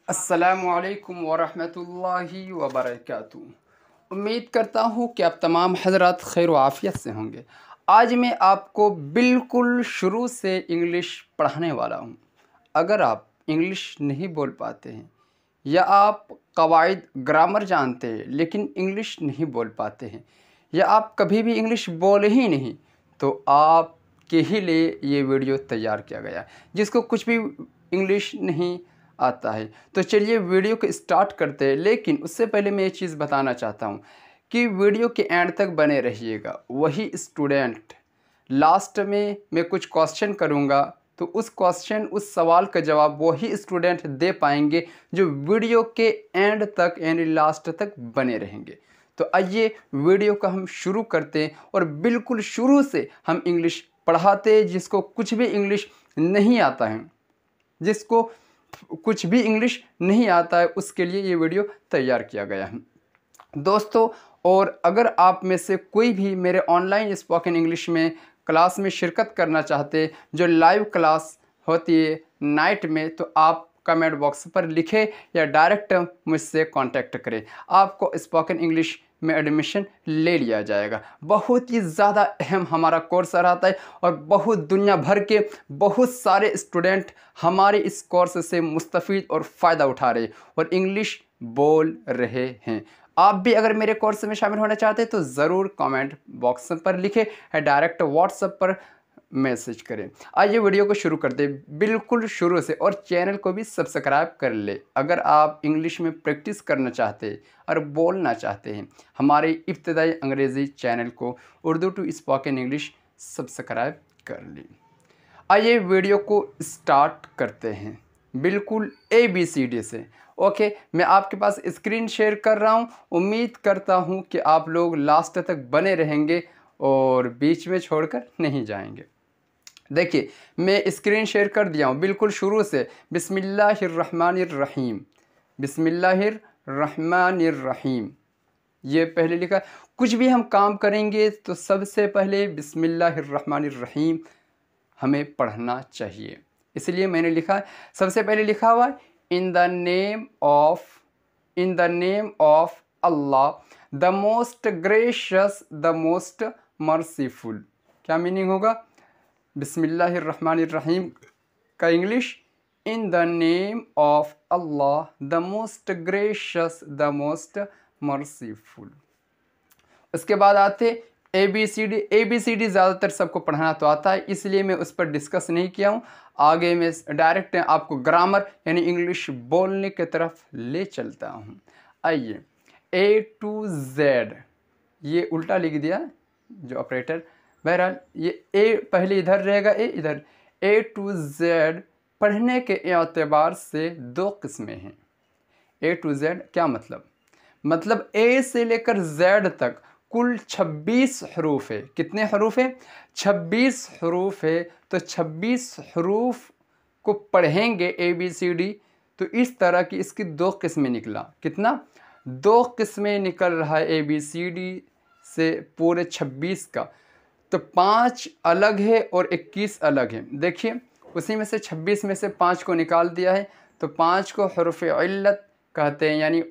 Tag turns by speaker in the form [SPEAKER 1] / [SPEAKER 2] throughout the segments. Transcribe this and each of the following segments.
[SPEAKER 1] अस्सलामुअलैकुम वरहमतुल्लाहि वबरकातुहू। उम्मीद करता हूँ कि आप तमाम हज़रात खैर आफ़ियत से होंगे। आज मैं आपको बिल्कुल शुरू से इंग्लिश पढ़ाने वाला हूँ। अगर आप इंग्लिश नहीं बोल पाते हैं या आप कवायद ग्रामर जानते हैं लेकिन इंग्लिश नहीं बोल पाते हैं या आप कभी भी इंग्लिश बोले ही नहीं, तो आपके ही लिए ये वीडियो तैयार किया गया है। जिसको कुछ भी इंग्लिश नहीं आता है तो चलिए वीडियो को स्टार्ट करते हैं। लेकिन उससे पहले मैं ये चीज़ बताना चाहता हूँ कि वीडियो के एंड तक बने रहिएगा। वही स्टूडेंट लास्ट में मैं कुछ क्वेश्चन करूँगा तो उस सवाल का जवाब वही स्टूडेंट दे पाएंगे जो वीडियो के एंड तक यानी लास्ट तक बने रहेंगे। तो आइए वीडियो का हम शुरू करते हैं और बिल्कुल शुरू से हम इंग्लिश पढ़ाते हैं। जिसको कुछ भी इंग्लिश नहीं आता है, जिसको कुछ भी इंग्लिश नहीं आता है, उसके लिए ये वीडियो तैयार किया गया है दोस्तों। और अगर आप में से कोई भी मेरे ऑनलाइन स्पोकन इंग्लिश में क्लास में शिरकत करना चाहते हैं, जो लाइव क्लास होती है नाइट में, तो आप कमेंट बॉक्स पर लिखें या डायरेक्ट मुझसे कांटेक्ट करें। आपको स्पोकन इंग्लिश में एडमिशन ले लिया जाएगा। बहुत ही ज़्यादा अहम हमारा कोर्स रहता है और बहुत दुनिया भर के बहुत सारे स्टूडेंट हमारे इस कोर्स से मुस्तफ़ीद और फ़ायदा उठा रहे और इंग्लिश बोल रहे हैं। आप भी अगर मेरे कोर्स में शामिल होना चाहते हैं तो ज़रूर कमेंट बॉक्स पर लिखें या डायरेक्ट व्हाट्सएप पर मैसेज करें। आइए वीडियो को शुरू करते हैं बिल्कुल शुरू से, और चैनल को भी सब्सक्राइब कर ले। अगर आप इंग्लिश में प्रैक्टिस करना चाहते हैं और बोलना चाहते हैं, हमारे इब्तदाई अंग्रेज़ी चैनल को Urdu to spoken English subscribe कर लें। आइए वीडियो को स्टार्ट करते हैं बिल्कुल ABCD से। ओके, मैं आपके पास स्क्रीन शेयर कर रहा हूँ। उम्मीद करता हूँ कि आप लोग लास्ट तक बने रहेंगे और बीच में छोड़कर नहीं जाएंगे। देखिए, मैं स्क्रीन शेयर कर दिया हूँ बिल्कुल शुरू से। बिस्मिल्लाहिर्रहमानिर्रहीम, बिस्मिल्लाहिर्रहमानिर्रहीम, ये पहले लिखा। कुछ भी हम काम करेंगे तो सबसे पहले बिस्मिल्लाहिर्रहमानिर्रहीम हमें पढ़ना चाहिए। इसलिए मैंने लिखा, सबसे पहले लिखा हुआ है in the name of Allah the most gracious the most merciful. क्या मीनिंग होगा बिस्मिल्लाहिर्रहमानिर्रहीम का English? In the name of Allah the most gracious the most merciful. उसके बाद आते ABCD ज़्यादातर सबको पढ़ना तो आता है, इसलिए मैं उस पर डिस्कस नहीं किया हूँ। आगे मैं डायरेक्ट आपको ग्रामर यानी इंग्लिश बोलने की तरफ ले चलता हूँ। आइए, A to Z, ये उल्टा लिख दिया जो ऑपरेटर। बहरहाल ये A पहले इधर रहेगा, A इधर। A to Z पढ़ने के एतबार से दो किस्में हैं। A to Z क्या मतलब A से लेकर Z तक कुल 26 हरूफ है। कितने हरूफ है? 26 हरूफ है। तो 26 हरूफ को पढ़ेंगे ABCD, तो इस तरह की इसकी दो किस्में निकला। कितना? दो किस्में निकल रहा है ABCD से पूरे 26 का। तो 5 अलग है और 21 अलग है। देखिए, उसी में से 26 में से 5 को निकाल दिया है, तो 5 को हरूफ इल्लत कहते हैं, यानी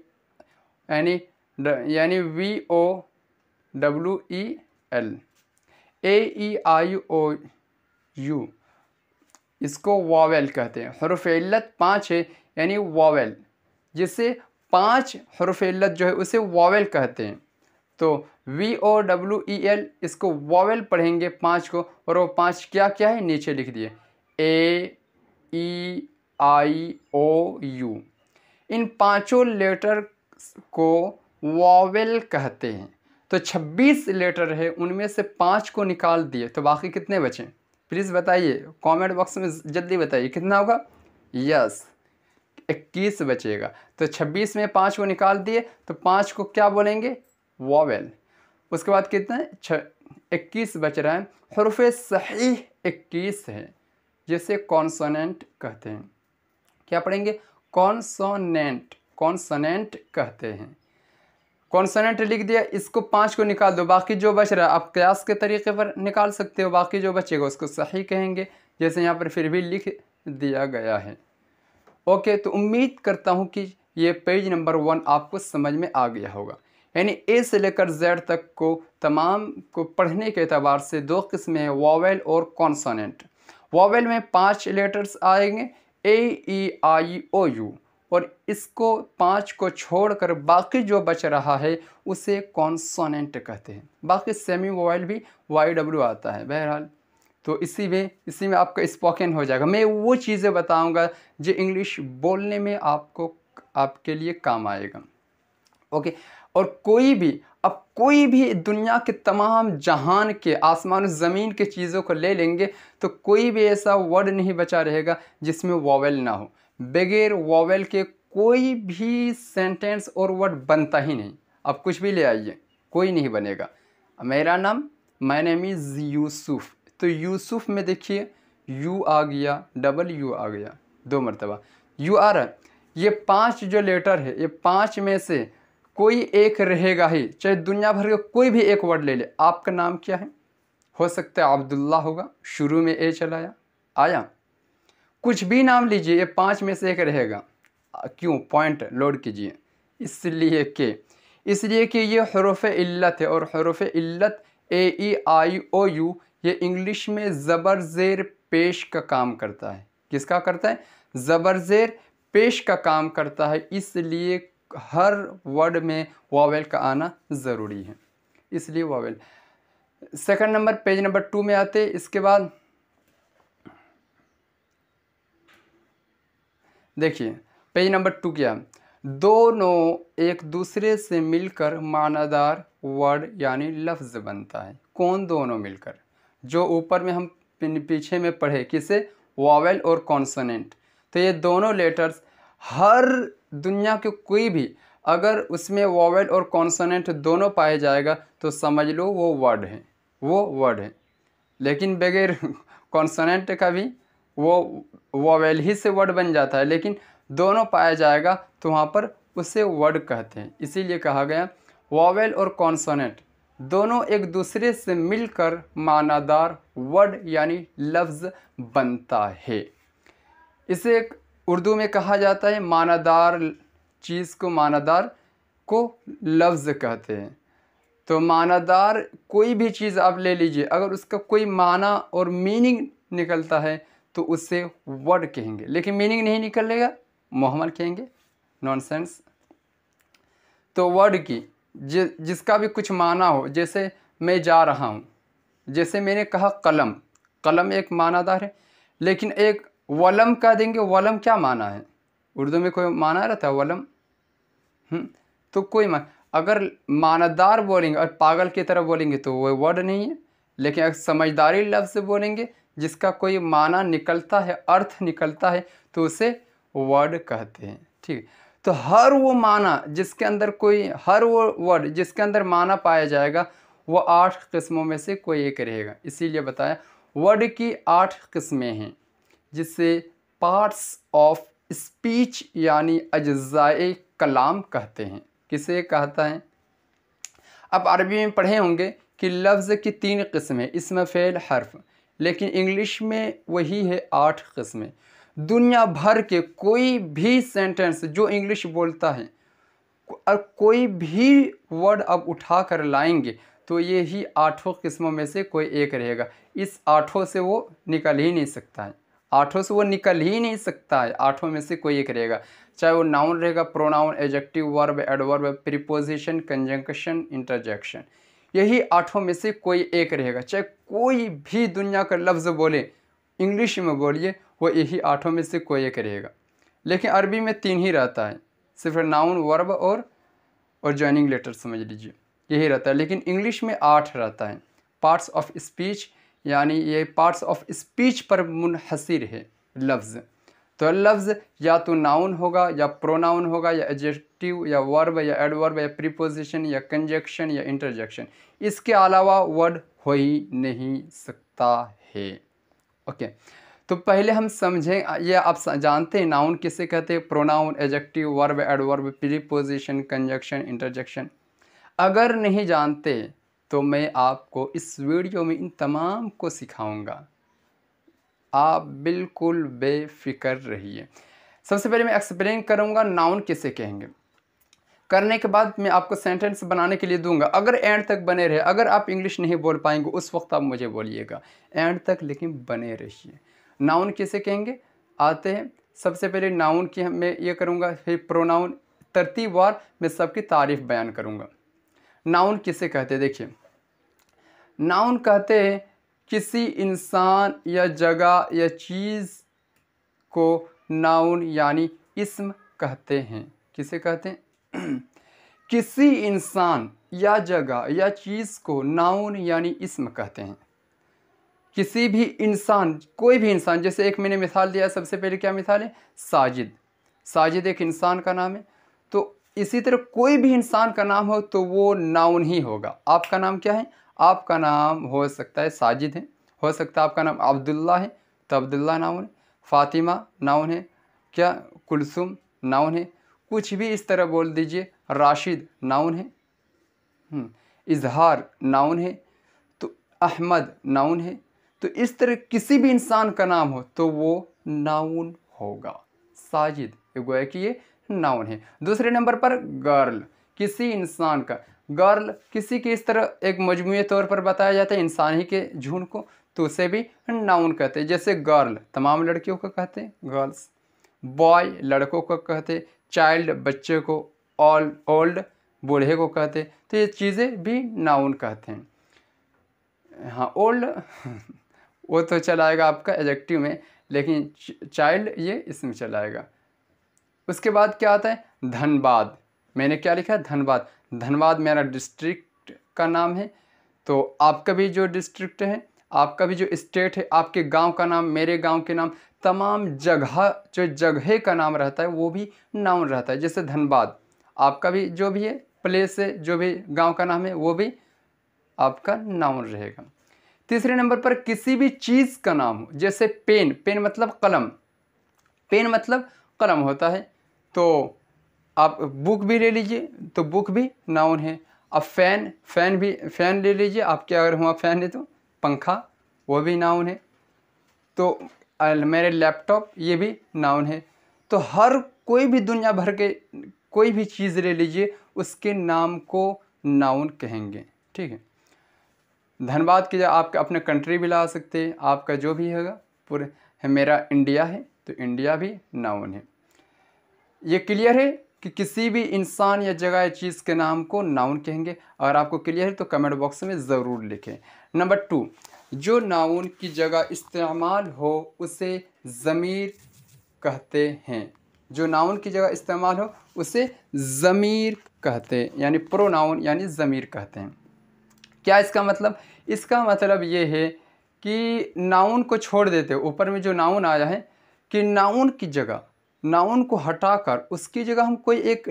[SPEAKER 1] VOWEL, AEIOU, इसको वावेल कहते हैं। हरूफ इल्लत 5 है यानी वावेल, जिसे 5 हरूफ इल्लत जो है उसे वावेल कहते हैं। तो VOWEL, इसको वावेल पढ़ेंगे 5 को, और वो 5 क्या क्या है नीचे लिख दिए, AEIOU। इन पांचों लेटर को वावेल कहते हैं। तो 26 लेटर है, उनमें से 5 को निकाल दिए, तो बाकी कितने बचे? प्लीज़ बताइए, कमेंट बॉक्स में जल्दी बताइए कितना होगा। यस, 21 बचेगा। तो 26 में 5 को निकाल दिए, तो 5 को क्या बोलेंगे? वावेल। उसके बाद कितना? 21 बच रहा है। हरूफ सही 21 है, जिसे कॉन्सोनेंट कहते हैं। क्या पढ़ेंगे? कॉन्सोनेंट कहते हैं। कॉन्सोनेंट लिख दिया, इसको 5 को निकाल दो, बाकी जो बच रहा है आप कयास के तरीके पर निकाल सकते हो। बाकी जो बचेगा उसको सही कहेंगे, जैसे यहाँ पर फिर भी लिख दिया गया है। ओके, तो उम्मीद करता हूँ कि ये पेज नंबर 1 आपको समझ में आ गया होगा। यानी ए से लेकर जेड तक को तमाम को पढ़ने के एतबार से 2 किस्में हैं, वॉवेल और कॉन्सोनेंट। वॉवेल में 5 लेटर्स आएंगे, ए ई आई ओ यू, और इसको 5 को छोड़कर बाकी जो बच रहा है उसे कॉन्सोनेंट कहते हैं। बाकी सेमी वॉवेल भी वाई डब्ल्यू आता है। बहरहाल तो इसी में आपका स्पोकन हो जाएगा। मैं वो चीज़ें बताऊंगा जो इंग्लिश बोलने में आपके लिए काम आएगा। ओके, और कोई भी दुनिया के तमाम जहान के आसमान और ज़मीन के चीज़ों को ले लेंगे तो कोई भी ऐसा वर्ड नहीं बचा रहेगा जिसमें वॉवेल ना हो। बगैर वॉवेल के कोई भी सेंटेंस और वर्ड बनता ही नहीं। अब कुछ भी ले आइए, कोई नहीं बनेगा। मेरा नाम, माय नेम इज़ यूसुफ, तो यूसुफ में देखिए यू आ गया, डबल यू आ गया 2 मरतबा, यू आ रहा है। ये 5 जो लेटर है, ये 5 में से कोई एक रहेगा ही, चाहे दुनिया भर का कोई भी एक वर्ड ले ले। आपका नाम क्या है? हो सकता है अब्दुल्ला होगा, शुरू में ए चलाया आया। कुछ भी नाम लीजिए, ये 5 में से एक रहेगा। क्यों? पॉइंट लोड कीजिए। इसलिए कि ये हरूफ इल्लत है, और हरूफ इल्लत ए ई आई ओ यू ये इंग्लिश में ज़बर ज़ेर पेश का काम करता है। किसका करता है? ज़बर ज़ेर पेश का काम करता है। इसलिए हर वर्ड में वॉवेल का आना ज़रूरी है, इसलिए vowel. Second number, page number 2 में आते। इसके बाद देखिए पेज नंबर 2 क्या? दोनों एक दूसरे से मिलकर मानादार वर्ड यानी लफ्ज़ बनता है। कौन दोनों मिलकर? जो ऊपर में हम पीछे में पढ़े, किसे? वॉवेल और कॉन्सोनेंट। तो ये दोनों लेटर्स हर दुनिया के कोई भी अगर उसमें वॉवेल और कॉन्सोनेंट दोनों पाए जाएगा तो समझ लो वो वर्ड है। लेकिन बगैर कॉन्सोनेंट का भी वो वॉवेल ही से वर्ड बन जाता है, लेकिन दोनों पाया जाएगा तो वहाँ पर उसे वर्ड कहते हैं। इसीलिए कहा गया वॉवेल और कॉन्सोनेंट दोनों एक दूसरे से मिलकर मानादार वर्ड यानी लफ्ज़ बनता है। इसे उर्दू में कहा जाता है मानादार चीज़ को, मानादार को लफ्ज़ कहते हैं। तो मानादार कोई भी चीज़ आप ले लीजिए, अगर उसका कोई माना और मीनिंग निकलता है तो उसे वर्ड कहेंगे, लेकिन मीनिंग नहीं निकलेगा मुहम्मल कहेंगे, नॉनसेंस। तो वर्ड की जिसका भी कुछ माना हो, जैसे मैं जा रहा हूँ, जैसे मैंने कहा कलम, कलम एक मानादार है, लेकिन एक वलम का देंगे, वलम क्या माना है? उर्दू में कोई माना रहता है वलम? तो कोई अगर मानादार बोलेंगे और पागल की तरह बोलेंगे तो वो वर्ड नहीं है, लेकिन अगर समझदारी लफ्ज़ बोलेंगे जिसका कोई माना निकलता है, अर्थ निकलता है, तो उसे वर्ड कहते हैं। ठीक, तो हर वो माना जिसके अंदर हर वो वर्ड जिसके अंदर माना पाया जाएगा वो 8 किस्मों में से कोई एक रहेगा। इसीलिए बताया वर्ड की 8 किस्में हैं, जिससे पार्ट्स ऑफ स्पीच यानी अज्ज़ाए कलाम कहते हैं। किसे कहता है? अब अरबी में पढ़े होंगे कि लफ्ज़ की 3 किस्में, इसम, फ़ेल, हर्फ, लेकिन इंग्लिश में वही है 8 किस्में। दुनिया भर के कोई भी सेंटेंस जो इंग्लिश बोलता है और कोई भी वर्ड अब उठा कर लाएंगे तो ये ही 8 किस्मों में से कोई एक रहेगा। इस 8 से वो निकल ही नहीं सकता है, 8 से वो निकल ही नहीं सकता है। 8 में से कोई एक रहेगा, चाहे वो नाउन रहेगा, pronoun, adjective, verb, adverb, preposition, conjunction, interjection, यही 8 में से कोई एक रहेगा। चाहे कोई भी दुनिया का लफ्ज़ बोले, इंग्लिश में बोलिए, वो यही 8 में से कोई एक रहेगा। लेकिन अरबी में 3 ही रहता है, सिर्फ नाउन, वर्ब और जॉइनिंग लेटर समझ लीजिए, यही रहता है। लेकिन इंग्लिश में 8 रहता है। पार्ट्स ऑफ स्पीच यानी ये पार्ट्स ऑफ स्पीच पर मुनहसिर है लफ्ज़। तो लफ्ज़ या तो नाउन होगा, या प्रोनाउन होगा, या एडजेक्टिव, या वर्ब, या एडवर्ब, या प्रीपोजिशन, या कंजक्शन, या इंटरजेक्शन। इसके अलावा वर्ड हो ही नहीं सकता है। ओके, तो पहले हम समझें, ये आप जानते हैं नाउन किसे कहते हैं? Pronoun, adjective, verb, adverb, preposition, conjunction, interjection. अगर नहीं जानते तो मैं आपको इस वीडियो में इन तमाम को सिखाऊंगा, आप बिल्कुल बेफिक्र रहिए। सबसे पहले मैं एक्सप्लेन करूँगा नाउन किसे कहेंगे। करने के बाद मैं आपको सेंटेंस बनाने के लिए दूंगा। अगर एंड तक बने रहे, अगर आप इंग्लिश नहीं बोल पाएंगे उस वक्त आप मुझे बोलिएगा एंड तक, लेकिन बने रहिए। नाउन किसे कहेंगे आते हैं। सबसे पहले नाउन की मैं ये करूँगा, फिर प्रोनाउन, तरतीबवार मैं सबकी तारीफ बयान करूँगा। नाउन किसे कहते हैं? देखिए, नाउन कहते हैं किसी इंसान या जगह या चीज़ को नाउन यानी इस्म कहते हैं। किसे कहते हैं? किसी इंसान या जगह या चीज़ को नाउन यानी इस्म कहते हैं। किसी भी इंसान, कोई भी इंसान, जैसे एक मैंने मिसाल दिया, सबसे पहले क्या मिसाल है? साजिद। साजिद एक इंसान का नाम है, तो इसी तरह कोई भी इंसान का नाम हो तो वो नाउन ही होगा। आपका नाम क्या है? आपका नाम हो सकता है साजिद है, हो सकता है आपका नाम अब्दुल्ला है तो अब्दुल्ला नाउन है, फ़ातिमा नाउन है, क्या कुलसुम नाउन है, कुछ भी इस तरह बोल दीजिए, राशिद नाउन है, इजहार नाउन है, तो अहमद नाउन है। तो इस तरह किसी भी इंसान का नाम हो तो वो नाउन होगा। साजिद ये गोया कि ये नाउन है। दूसरे नंबर पर गर्ल, किसी इंसान का। गर्ल किसी के इस तरह एक मजमूई तौर पर बताया जाता है इंसान ही के झुंड को, तो उसे भी नाउन कहते हैं। जैसे गर्ल तमाम लड़कियों को कहते हैं गर्ल्स, बॉय लड़कों को कहते हैं, चाइल्ड बच्चे को, ओल्ड बूढ़े को कहते हैं। तो ये चीज़ें भी नाउन कहते हैं। हाँ, ओल्ड वो तो चलाएगा आपका एडजेक्टिव में, लेकिन चाइल्ड ये इसमें चलाएगा। उसके बाद क्या आता है? धनबाद। मैंने क्या लिखा है? धनबाद। धनबाद मेरा डिस्ट्रिक्ट का नाम है। तो आपका भी जो डिस्ट्रिक्ट है, आपका भी जो स्टेट है, आपके गांव का नाम, मेरे गांव के नाम, तमाम जगह जो जगह का नाम रहता है वो भी नाउन रहता है। जैसे धनबाद, आपका भी जो भी है प्लेस है, जो भी गांव का नाम है वो भी आपका नाउन रहेगा। तीसरे नंबर पर किसी भी चीज़ का नाम हो, जैसे पेन। पेन मतलब कलम, पेन मतलब कलम होता है। तो आप बुक भी ले लीजिए तो बुक भी नाउन है। अब फ़ैन, फ़ैन भी, फ़ैन ले लीजिए, आपके अगर हुआ फ़ैन है तो पंखा, वो भी नाउन है। तो मेरे लैपटॉप, ये भी नाउन है। तो हर कोई भी दुनिया भर के कोई भी चीज़ ले लीजिए, उसके नाम को नाउन कहेंगे। ठीक है। धन्यवाद की आप अपने कंट्री भी ला सकते हैं, आपका जो भी होगा पूरे है। मेरा इंडिया है तो इंडिया भी नाउन है। ये क्लियर है कि किसी भी इंसान या जगह या चीज़ के नाम को नाउन कहेंगे। अगर आपको क्लियर है तो कमेंट बॉक्स में ज़रूर लिखें। नंबर 2, जो नाउन की जगह इस्तेमाल हो उसे ज़मीर कहते हैं। जो नाउन की जगह इस्तेमाल हो उसे ज़मीर कहते हैं, यानी प्रोनाउन यानी ज़मीर कहते हैं। क्या इसका मतलब? इसका मतलब ये है कि नाउन को छोड़ देते हो, ऊपर में जो नाउन आया है कि नाउन की जगह, नाउन को हटाकर उसकी जगह हम कोई एक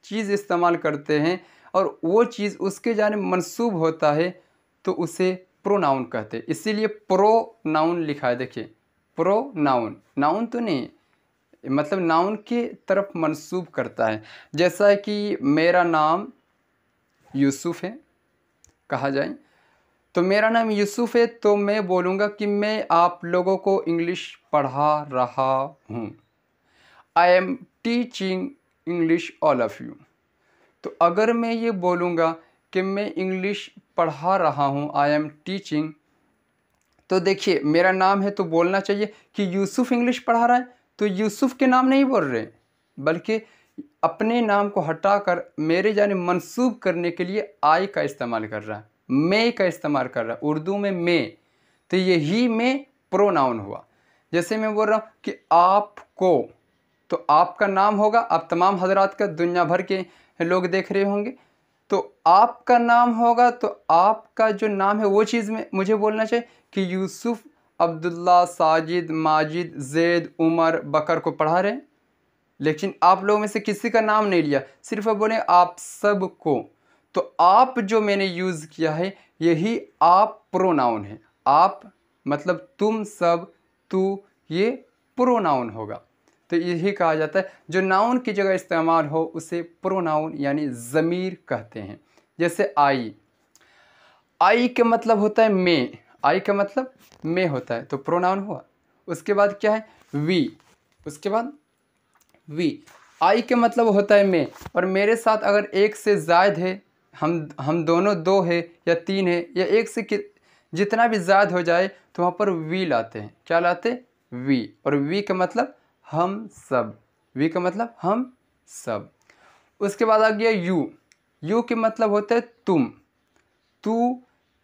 [SPEAKER 1] चीज़ इस्तेमाल करते हैं और वो चीज़ उसके जाने मंसूब होता है तो उसे प्रोनाउन कहते हैं। इसीलिए प्रोनाउन लिखा है। देखिए, प्रोनाउन, नाउन तो नहीं, मतलब नाउन के तरफ मंसूब करता है। जैसा कि मेरा नाम यूसुफ है कहा जाए, तो मेरा नाम यूसुफ है तो मैं बोलूँगा कि मैं आप लोगों को इंग्लिश पढ़ा रहा हूँ। I am teaching English all of you. तो अगर मैं ये बोलूँगा कि मैं इंग्लिश पढ़ा रहा हूँ, आई एम टीचिंग, तो देखिए मेरा नाम है तो बोलना चाहिए कि यूसुफ इंग्लिश पढ़ा रहा है, तो यूसुफ के नाम नहीं बोल रहे, बल्कि अपने नाम को हटाकर मेरे जाने मंसूब करने के लिए आई का इस्तेमाल कर रहा है, मैं का इस्तेमाल कर रहा है। उर्दू में मैं, तो यही मैं प्रोनाउन हुआ। जैसे मैं बोल रहा हूँ कि आपको, तो आपका नाम होगा, आप तमाम हजरात का दुनिया भर के लोग देख रहे होंगे, तो आपका नाम होगा, तो आपका जो नाम है वो चीज़ में मुझे बोलना चाहिए कि यूसुफ अब्दुल्ला साजिद माजिद जैद उमर बकर को पढ़ा रहे हैं। लेकिन आप लोगों में से किसी का नाम नहीं लिया, सिर्फ बोले आप सब को। तो आप जो मैंने यूज़ किया है यही आप प्रोनाउन है। आप मतलब तुम सब, तू, ये प्रोनाउन होगा। तो यही कहा जाता है जो नाउन की जगह इस्तेमाल हो उसे प्रोनाउन यानी ज़मीर कहते हैं। जैसे आई, आई का मतलब होता है मैं, आई का मतलब मैं होता है तो प्रोनाउन हुआ। उसके बाद क्या है? वी, उसके बाद वी। आई के मतलब होता है मैं, और मेरे साथ अगर एक से ज़ायद है, हम दोनों दो है या तीन है या एक से जितना भी ज़ायद हो जाए तो वहाँ पर वी लाते हैं। क्या लाते? वी। और वी का मतलब हम सब। वी का मतलब हम सब। उसके बाद आ गया यू। यू के मतलब होता है तुम। तू,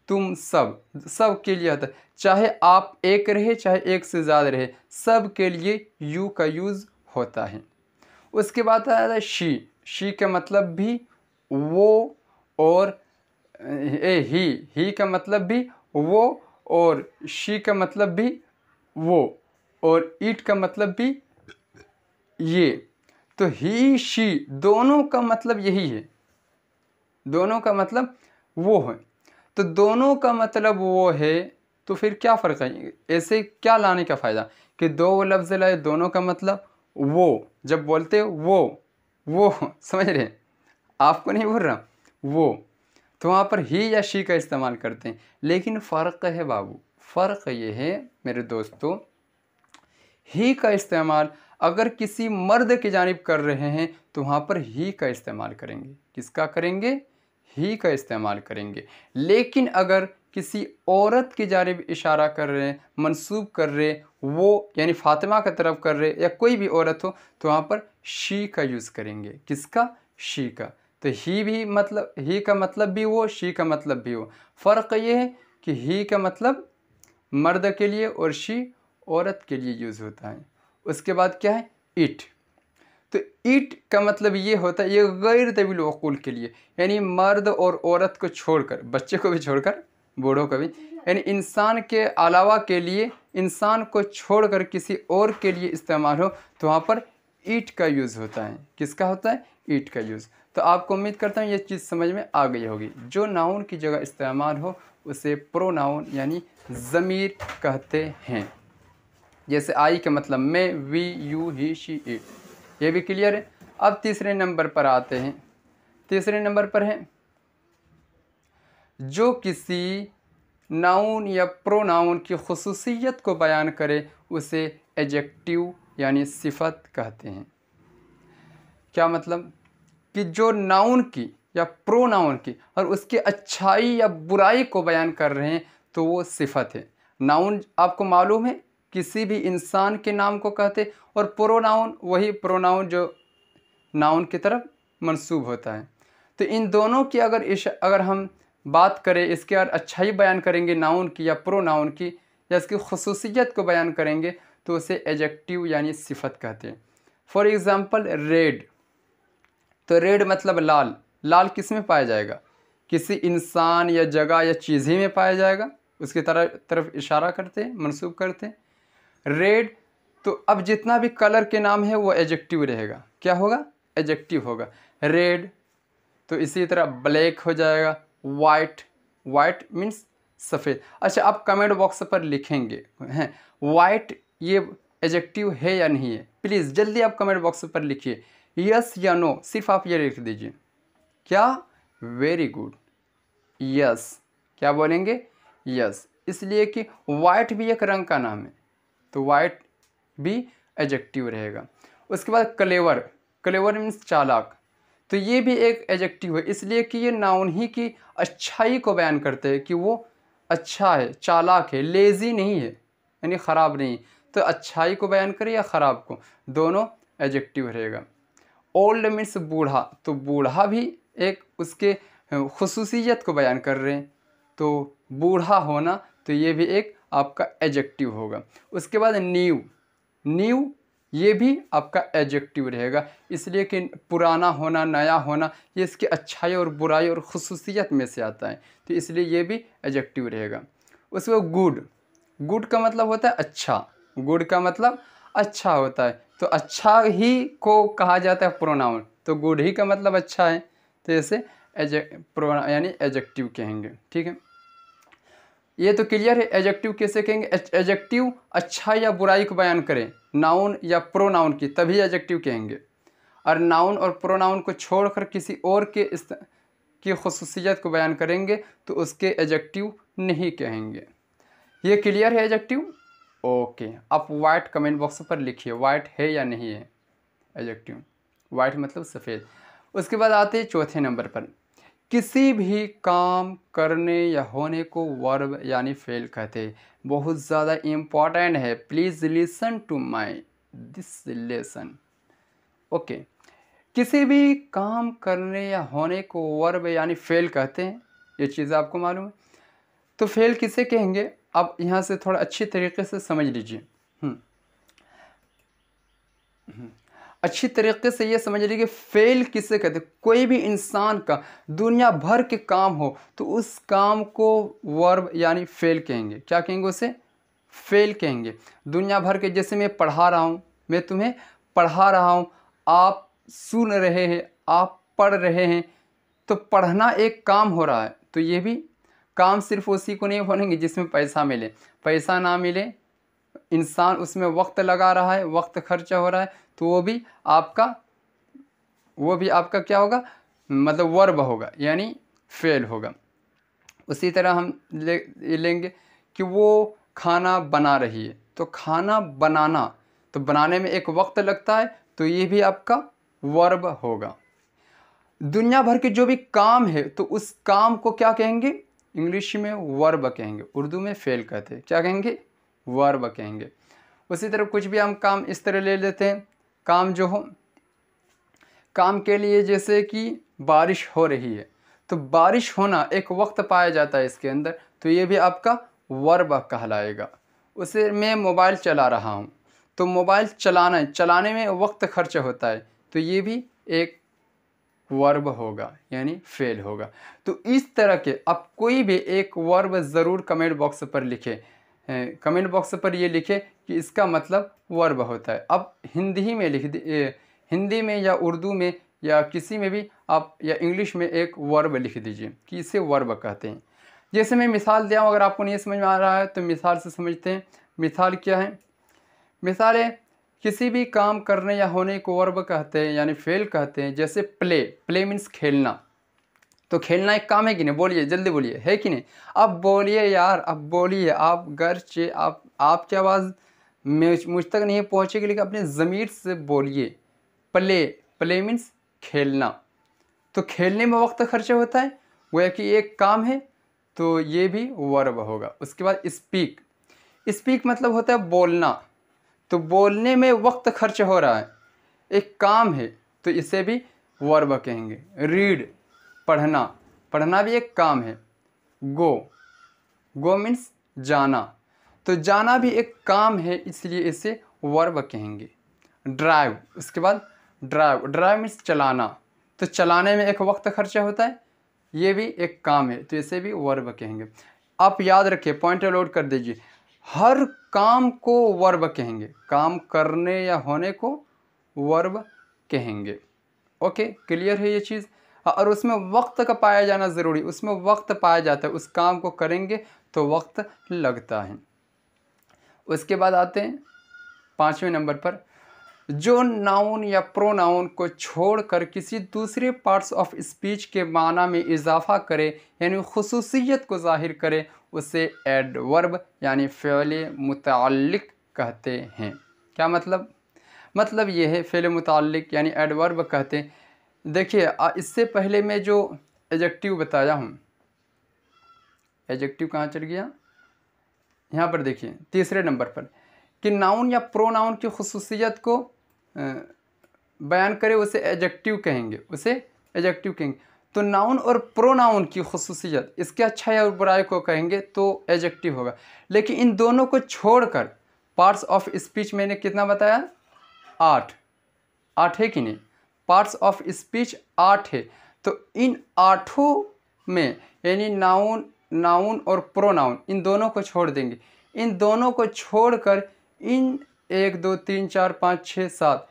[SPEAKER 1] तुम, सब। सब के लिए आता है, चाहे आप एक रहे चाहे एक से ज़्यादा रहे, सब के लिए यू का यूज़ होता है। उसके बाद आता है शी। शी का मतलब भी वो, और ही का मतलब भी वो, और शी का मतलब भी वो, और इट का मतलब भी ये। तो ही शी दोनों का मतलब यही है, दोनों का मतलब वो है। तो दोनों का मतलब वो है, तो फिर क्या फ़र्क है? ऐसे क्या लाने का फ़ायदा कि दो लफ्ज़ लाए, दोनों का मतलब वो। जब बोलते वो समझ रहे हैं? आपको नहीं बोल रहा, वो। तो वहाँ पर ही या शी का इस्तेमाल करते हैं। लेकिन फ़र्क है बाबू, फ़र्क ये है मेरे दोस्तों, ही का इस्तेमाल अगर किसी मर्द की जानिब कर रहे हैं तो वहाँ पर ही का इस्तेमाल करेंगे। किसका करेंगे? ही का इस्तेमाल करेंगे। लेकिन अगर किसी औरत की जानिब इशारा कर रहे हैं, मंसूब कर रहे, वो यानी फ़ातिमा की तरफ कर रहे, या कोई भी औरत हो, तो वहाँ पर शी का यूज़ करेंगे। किसका? शी का। तो ही भी मतलब, ही का मतलब भी वो, शी का मतलब भी वो। फ़र्क ये है कि ही का मतलब मर्द के लिए और शी औरत के लिए यूज़ होता है। उसके बाद क्या है? इट। तो इट का मतलब ये होता है, ये गैर तवील वक़ूल के लिए, यानी मर्द और औरत को छोड़कर, बच्चे को भी छोड़कर, बूढ़ों को भी, यानी इंसान के अलावा के लिए, इंसान को छोड़कर किसी और के लिए इस्तेमाल हो, तो वहाँ पर इट का यूज़ होता है। किसका होता है? इट का यूज़। तो आपको उम्मीद करता हूँ ये चीज़ समझ में आ गई होगी। जो नाउन की जगह इस्तेमाल हो उसे प्रोनाउन यानी ज़मीर कहते हैं। जैसे आई का मतलब मैं, we, you, he, she, it. ये भी क्लियर है। अब तीसरे नंबर पर आते हैं। तीसरे नंबर पर है जो किसी नाउन या प्रोनाउन की खुसूसियत को बयान करे उसे एडजेक्टिव यानी सिफत कहते हैं। क्या मतलब? कि जो नाउन की या प्रोनाउन की और उसके अच्छाई या बुराई को बयान कर रहे हैं तो वो सिफत है। नाउन आपको मालूम है किसी भी इंसान के नाम को कहते, और प्रोनाउन वही प्रोनाउन जो नाउन की तरफ मंसूब होता है। तो इन दोनों की अगर हम बात करें, इसके और अच्छाई बयान करेंगे नाउन की या प्रोनाउन की, या इसकी खुसूसियत को बयान करेंगे, तो उसे एडजेक्टिव यानी सिफत कहते हैं। For example red. तो रेड मतलब लाल। लाल किस में पाया जाएगा? किसी इंसान या जगह या चीज़ ही में पाया जाएगा, उसकी तरफ इशारा करते हैं, मंसूब करते हैं रेड। तो अब जितना भी कलर के नाम है वो एडजेक्टिव रहेगा। क्या होगा? एडजेक्टिव होगा रेड। तो इसी तरह ब्लैक हो जाएगा, वाइट। वाइट मीन्स सफ़ेद। अच्छा, आप कमेंट बॉक्स पर लिखेंगे हैं वाइट ये एडजेक्टिव है या नहीं है। प्लीज़ जल्दी आप कमेंट बॉक्स पर लिखिए यस या नो, सिर्फ आप ये लिख दीजिए। क्या? Very good, yes. क्या बोलेंगे? यस। इसलिए कि वाइट भी एक रंग का नाम है, तो वाइट भी एडजेक्टिव रहेगा। उसके बाद क्लेवर। क्लेवर मीन्स चालाक। तो ये भी एक एडजेक्टिव है, इसलिए कि ये नाउन ही की अच्छाई को बयान करते हैं कि वो अच्छा है, चालाक है, लेज़ी नहीं है, यानी ख़राब नहीं। तो अच्छाई को बयान करे या ख़राब को, दोनों एडजेक्टिव रहेगा। ओल्ड मीन्स बूढ़ा। तो बूढ़ा भी एक उसके खुसूसियत को बयान कर रहे हैं, तो बूढ़ा होना, तो ये भी एक आपका एडजेक्टिव होगा। उसके बाद न्यू। न्यू ये भी आपका एडजेक्टिव रहेगा, इसलिए कि पुराना होना, नया होना, ये इसकी अच्छाई और बुराई और खुसूसियत में से आता है, तो इसलिए ये भी एडजेक्टिव रहेगा। उसके बाद गुड। गुड का मतलब होता है अच्छा। गुड का मतलब अच्छा होता है, तो अच्छा ही को कहा जाता है प्रोनाउन, तो गुड ही का मतलब अच्छा है, तो ऐसे यानी एडजेक्टिव कहेंगे। ठीक है, ये तो क्लियर है। एडजेक्टिव कैसे कहेंगे? एडजेक्टिव अच्छा या बुराई को बयान करें नाउन या प्रोनाउन की, तभी एडजेक्टिव कहेंगे। और नाउन और प्रोनाउन को छोड़कर किसी और की खुसूसियत को बयान करेंगे तो उसके एडजेक्टिव नहीं कहेंगे। ये क्लियर है एडजेक्टिव? ओके, आप वाइट कमेंट बॉक्स पर लिखिए वाइट है या नहीं है। एडजेक्टिव। वाइट मतलब सफ़ेद। उसके बाद आते हैं चौथे नंबर पर, किसी भी काम करने या होने को वर्ब यानी फेल कहते हैं। बहुत ज़्यादा इम्पॉर्टेंट है, please listen to my this lesson. Okay, किसी भी काम करने या होने को वर्ब यानी फेल कहते हैं, ये चीज़ आपको मालूम है। तो फेल किसे कहेंगे, आप यहाँ से थोड़ा अच्छी तरीके से समझ लीजिए। अच्छी तरीके से ये समझ लीजिए कि फेल किसे कहते हैं। कोई भी इंसान का दुनिया भर के काम हो तो उस काम को वर्ब यानी फेल कहेंगे। क्या कहेंगे उसे? फेल कहेंगे। दुनिया भर के, जैसे मैं पढ़ा रहा हूँ, मैं तुम्हें पढ़ा रहा हूँ, आप सुन रहे हैं, आप पढ़ रहे हैं, तो पढ़ना एक काम हो रहा है। तो ये भी काम सिर्फ उसी को नहीं बोलेंगे जिसमें पैसा मिले। पैसा ना मिले, इंसान उसमें वक्त लगा रहा है, वक्त खर्चा हो रहा है, तो वो भी आपका क्या होगा, मतलब वर्ब होगा यानी फेल होगा। उसी तरह हम लेंगे कि वो खाना बना रही है, तो खाना बनाना, तो बनाने में एक वक्त लगता है, तो ये भी आपका वर्ब होगा। दुनिया भर के जो भी काम है तो उस काम को क्या कहेंगे? इंग्लिश में वर्ब कहेंगे, उर्दू में फेल कहते हैं। क्या कहेंगे? वर्ब कहेंगे। उसी तरह कुछ भी हम काम इस तरह ले लेते हैं, काम जो हो, काम के लिए जैसे कि बारिश हो रही है, तो बारिश होना एक वक्त पाया जाता है इसके अंदर, तो ये भी आपका वर्ब कहलाएगा। उसे मैं मोबाइल चला रहा हूँ, तो मोबाइल चलाने में वक्त खर्च होता है, तो ये भी एक वर्ब होगा यानी फेल होगा। तो इस तरह के आप कोई भी एक वर्ब ज़रूर कमेंट बॉक्स पर लिखें। कमेंट बॉक्स पर ये लिखें कि इसका मतलब वर्ब होता है। अब हिंदी में लिख हिंदी में या उर्दू में या किसी में भी आप, या इंग्लिश में एक वर्ब लिख दीजिए कि इसे वर्ब कहते हैं। जैसे मैं मिसाल दिया हूँ, अगर आपको नहीं समझ में आ रहा है तो मिसाल से समझते हैं। मिसाल क्या है? मिसाल है, किसी भी काम करने या होने को वर्ब कहते हैं यानी फेल कहते हैं। जैसे प्ले मीन्स खेलना, तो खेलना एक काम है कि नहीं? बोलिए, जल्दी बोलिए, है कि नहीं? अब बोलिए यार, अब बोलिए, आप घर से आपकी आवाज़ मुझ तक नहीं पहुँचेगी, लेकिन अपने ज़मीर से बोलिए। प्ले मीन्स खेलना, तो खेलने में वक्त खर्च होता है, वो कि एक काम है, तो ये भी वर्ब होगा। उसके बाद स्पीक मतलब होता है बोलना, तो बोलने में वक्त खर्च हो रहा है, एक काम है, तो इसे भी वर्ब कहेंगे। रीड पढ़ना भी एक काम है। गो मीन्स जाना, तो जाना भी एक काम है, इसलिए इसे वर्ब कहेंगे। ड्राइव, उसके बाद ड्राइव मीन्स चलाना, तो चलाने में एक वक्त खर्चा होता है, ये भी एक काम है, तो इसे भी वर्ब कहेंगे। आप याद रखिए, पॉइंट नोट कर दीजिए, हर काम को वर्ब कहेंगे, काम करने या होने को वर्ब कहेंगे। ओके, क्लियर है ये चीज़? और उसमें वक्त का पाया जाना ज़रूरी, उसमें वक्त पाया जाता है, उस काम को करेंगे तो वक्त लगता है। उसके बाद आते हैं 5वें नंबर पर, जो नाउन या प्रोनाउन को छोड़कर किसी दूसरे पार्ट्स ऑफ स्पीच के माना में इजाफा करे यानी खुसूसियत को जाहिर करे, उसे एडवर्ब यानी फ़ेल मुतअल्लिक़ कहते हैं। क्या मतलब? मतलब ये है, फ़ेल मुतअल्लिक़ यानी एडवर्ब कहते हैं। देखिए, इससे पहले मैं जो एडजेक्टिव बताया हूँ, एडजेक्टिव कहाँ चल गया? यहाँ पर देखिए, तीसरे नंबर पर, कि नाउन या प्रोनाउन की खुसूसियत को बयान करे, उसे एडजेक्टिव कहेंगे, तो नाउन और प्रोनाउन की खुसूसियत, इसके अच्छाई और बुराई को कहेंगे तो एडजेक्टिव होगा। लेकिन इन दोनों को छोड़कर पार्ट्स ऑफ स्पीच मैंने कितना बताया? 8 है कि नहीं? पार्ट्स ऑफ स्पीच 8 है, तो इन 8 में यानी नाउन और प्रोनाउन, इन दोनों को छोड़ देंगे। इन दोनों को छोड़कर इन 1 2 3 4 5 6 7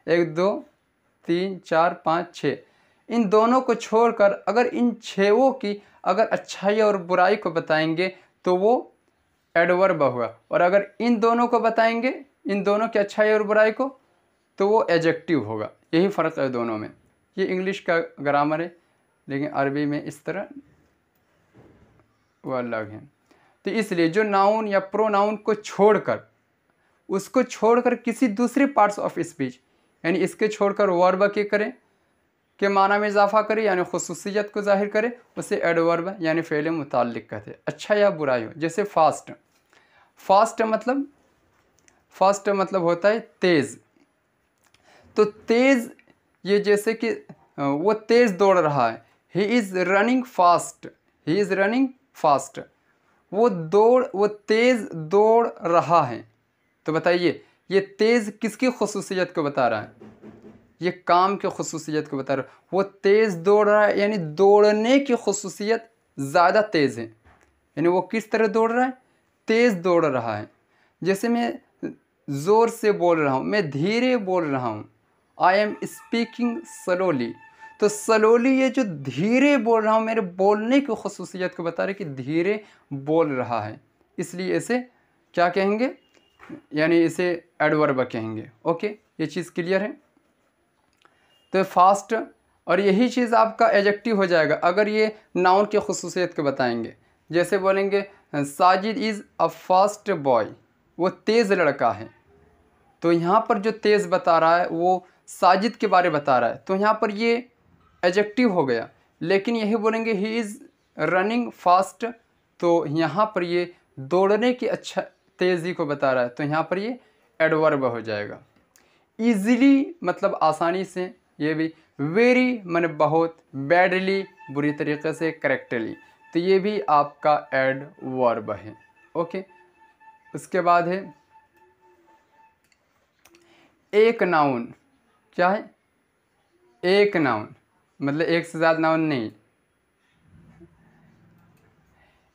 [SPEAKER 1] 1 2 3 4 5 6, इन दोनों को छोड़कर अगर इन 6 की अगर अच्छाई और बुराई को बताएंगे तो वो एडवर्ब होगा, और अगर इन दोनों को बताएंगे, इन दोनों की अच्छाई और बुराई को, तो वो एडजेक्टिव होगा। यही फ़र्क है दोनों में। ये इंग्लिश का ग्रामर है, लेकिन अरबी में इस तरह वो अलग है। तो इसलिए जो नाउन या प्रोनाउन को छोड़कर उसको छोड़कर किसी दूसरे पार्ट्स ऑफ स्पीच, यानी इसके छोड़कर वर्ब के करें के माना में इजाफा करे यानी खुसूसियत को जाहिर करे, उसे एडवर्ब यानी फ़ेल मुताल्लिक कहते हैं। अच्छा या बुरा हो, जैसे फास्ट। फास्ट मतलब होता है तेज़। तो तेज़, ये जैसे कि वो तेज़ दौड़ रहा है, he is running fast, he is running fast. वो तेज़ दौड़ रहा है। तो बताइए ये तेज़ किसकी खुसूसियत को बता रहा है? ये काम की खुसूसियत को बता रहा है। वो तेज़ दौड़ रहा है यानी दौड़ने की खुसूसियत ज़्यादा तेज़ है, यानी वो किस तरह दौड़ रहा है? तेज़ दौड़ रहा है। जैसे मैं ज़ोर से बोल रहा हूँ, मैं धीरे बोल रहा हूँ, आई एम स्पीकिंग स्लोली। तो स्लोली ये जो धीरे बोल रहा हूँ, मेरे बोलने की खुसूसियत को बता रहा है कि धीरे बोल रहा है, इसलिए इसे क्या कहेंगे? यानी इसे एडवर्ब कहेंगे। ओके, ये चीज़ क्लियर है। तो फास्ट, और यही चीज़ आपका एडजेक्टिव हो जाएगा अगर ये नाउन की खुसूसियत को बताएंगे। जैसे बोलेंगे Sajid is a fast boy, वो तेज़ लड़का है। तो यहाँ पर जो तेज़ बता रहा है वो साजिद के बारे बता रहा है, तो यहाँ पर ये एडजेक्टिव हो गया। लेकिन यही बोलेंगे ही इज़ रनिंग फास्ट, तो यहाँ पर ये दौड़ने की अच्छा तेज़ी को बता रहा है, तो यहाँ पर ये एडवर्ब हो जाएगा। ईज़िली मतलब आसानी से, ये भी। वेरी माने बहुत, बैडली बुरी तरीके से, करेक्टली, तो ये भी आपका एडवर्ब है। ओके, उसके बाद है एक नाउन। क्या है? एक नाउन मतलब एक से ज़्यादा नाउन नहीं।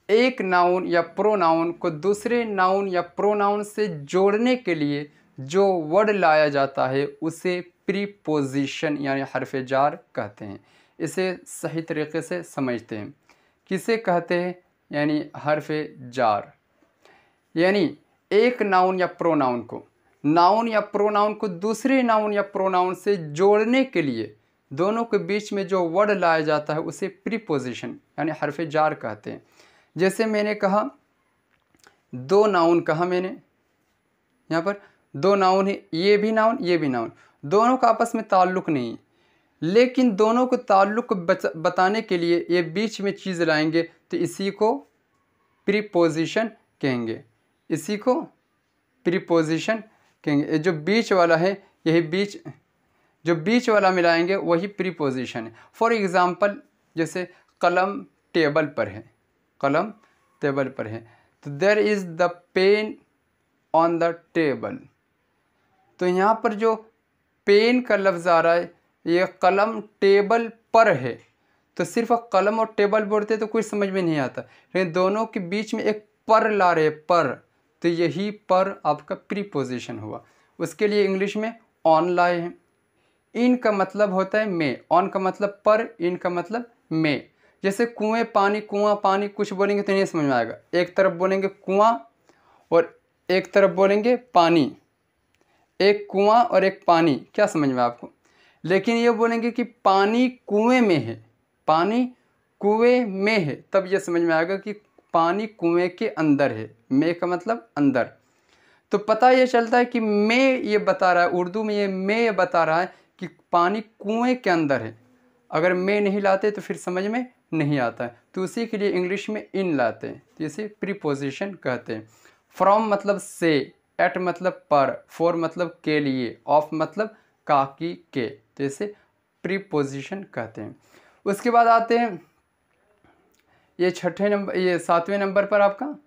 [SPEAKER 1] एक नाउन या प्रोनाउन को दूसरे नाउन या प्रोनाउन से जोड़ने के लिए जो वर्ड लाया जाता है उसे प्रीपोजिशन यानी हरफ जार कहते हैं। इसे सही तरीके से समझते हैं। किसे कहते हैं? यानी हरफ जार। यानी एक नाउन या प्रोनाउन को दूसरे नाउन या प्रोनाउन से जोड़ने के लिए दोनों के बीच में जो वर्ड लाया जाता है उसे प्रीपोजिशन यानी हरफ जार कहते हैं। जैसे मैंने कहा दो नाउन कहा मैंने, यहाँ पर दो नाउन है, ये भी नाउन, दोनों का आपस में ताल्लुक़ नहीं, लेकिन दोनों को ताल्लुक़ बताने के लिए ये बीच में चीज़ लाएंगे, तो इसी को प्रीपोजिशन कहेंगे। इसी को प्रीपोजिशन कहेंगे। जो बीच वाला है, यही जो बीच वाला मिलाएंगे वही प्रीपोजिशन है। फॉर एग्ज़ाम्पल जैसे कलम टेबल पर है, तो there is the pen on the table. तो यहाँ पर जो पेन का लफ्ज़ आ रहा है, ये कलम टेबल पर है, तो सिर्फ कलम और टेबल बोलते तो कुछ समझ में नहीं आता, लेकिन दोनों के बीच में एक पर ला रहे, पर, तो यही पर आपका प्रीपोजिशन हुआ। उसके लिए इंग्लिश में ऑन लाए हैं। इन का मतलब होता है में, ऑन का मतलब पर, इन का मतलब में। जैसे कुएं पानी, कुआं पानी, कुछ बोलेंगे तो नहीं समझ में आएगा। एक तरफ बोलेंगे कुआं और एक तरफ बोलेंगे पानी, एक कुआं और एक पानी, क्या समझ में आपको? लेकिन ये बोलेंगे कि पानी कुएं में है, पानी कुएं में है, तब ये समझ में आएगा कि पानी कुएं के अंदर है। में का मतलब अंदर। तो पता ये चलता है कि में ये बता रहा है, उर्दू में ये में बता रहा है कि पानी कुएं के अंदर है। अगर में नहीं लाते तो फिर समझ में नहीं आता है, तो उसी के लिए इंग्लिश में इन लाते हैं, तो इसे प्रीपोजिशन कहते हैं। फ्रॉम मतलब से, एट मतलब पर, फॉर मतलब के लिए, ऑफ मतलब का की के, तो इसे प्रीपोजिशन कहते हैं। उसके बाद आते हैं ये सातवें नंबर पर आपका,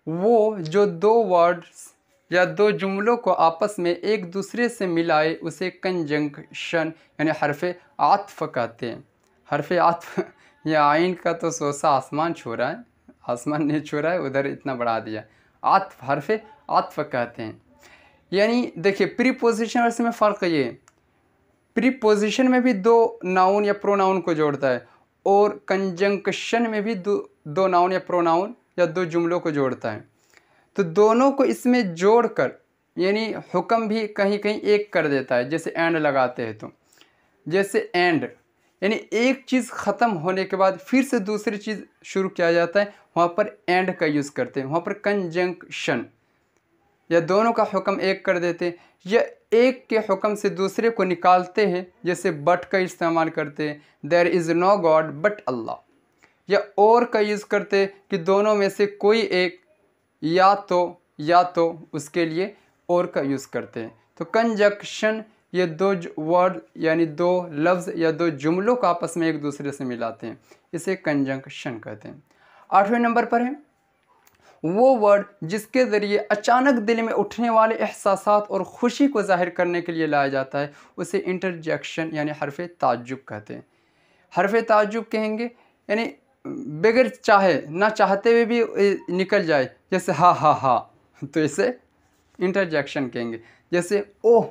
[SPEAKER 1] वो जो दो वर्ड्स या दो जुमलों को आपस में एक दूसरे से मिलाए उसे कंजंक्शन यानी हरफ आत्फ कहते हैं। हरफ आत्फ, या आइन का तो सोसा आसमान छू रहा है, आसमान नहीं छू रहा है, उधर इतना बढ़ा दिया। आत्फ, हरफ आत्फ कहते हैं। यानी देखिए प्रीपोजिशन और इसमें फ़र्क ये है, प्रीपोजिशन में भी दो नाउन या प्रोनाउन को जोड़ता है और कंजंक्शन में भी दो नाउन या प्रोनाउन या दो जुमलों को जोड़ता है। तो दोनों को इसमें जोड़कर यानी हुक्म भी कहीं कहीं एक कर देता है। जैसे एंड लगाते हैं, तो जैसे एंड यानी एक चीज़ ख़त्म होने के बाद फिर से दूसरी चीज़ शुरू किया जाता है, वहाँ पर एंड का यूज़ करते हैं, वहाँ पर कंजंक्शन। या दोनों का हुक्म एक कर देते हैं, या एक के हुक्म से दूसरे को निकालते हैं, जैसे बट का इस्तेमाल करते हैं, there is no god but Allah, या और का यूज़ करते कि दोनों में से कोई एक, या तो उसके लिए और का यूज़ करते हैं। तो कंजक्शन ये दो वर्ड यानी दो लफ्ज़ या दो जुमलों को आपस में एक दूसरे से मिलाते हैं, इसे कंजंक्शन कहते हैं। 8वें नंबर पर है वो वर्ड जिसके ज़रिए अचानक दिल में उठने वाले एहसासात और ख़ुशी को ज़ाहिर करने के लिए लाया जाता है, उसे इंटरजेक्शन यानी हरफ ताज्जुब कहते हैं। हरफ ताज्जुब कहेंगे यानी बगैर चाहे ना चाहते हुए भी निकल जाए, जैसे हा, तो इसे इंटरजेक्शन कहेंगे। जैसे ओह,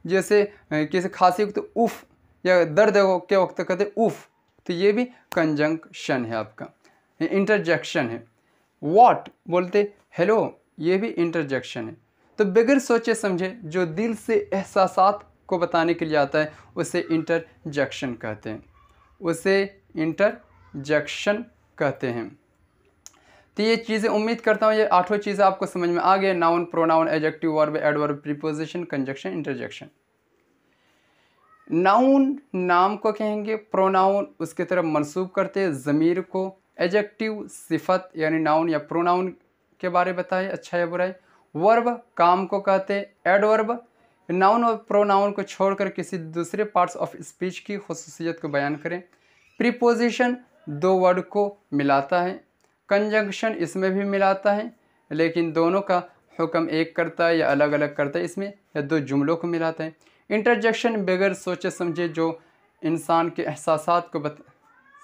[SPEAKER 1] जैसे किसी खांसी को तो उफ़, या दर्द के वक्त कहते उफ़, तो ये भी कंजंक्शन है, आपका इंटरजेक्शन है। व्हाट बोलते हेलो, ये भी इंटरजेक्शन है। तो बगैर सोचे समझे जो दिल से एहसासात को बताने के लिए आता है, उसे इंटरजेक्शन कहते हैं, उसे इंटरजेक्शन कहते हैं। तो ये चीज़ें उम्मीद करता हूँ ये 8 चीज़ें आपको समझ में आ गए। Noun, pronoun, adjective, verb, adverb, preposition, conjunction, interjection. Noun नाम को कहेंगे, प्रोनाउन उसके तरफ मंसूब करते हैं ज़मीर को, एडजेक्टिव सिफत यानी नाउन या प्रोनाउन के बारे बताए अच्छा या बुराई, वर्ब काम को कहते हैं, एडवर्ब नाउन और प्रोनाउन को छोड़कर किसी दूसरे पार्ट्स ऑफ स्पीच की खुसूसियत को बयान करें, प्रीपोजिशन दो वर्ड को मिलाता है, कंजंक्शन इसमें भी मिलाता है लेकिन दोनों का हुक्म एक करता है या अलग अलग करता है इसमें, या दो जुमलों को मिलाता है, इंटरजेक्शन बगैर सोचे समझे जो इंसान के एहसासात को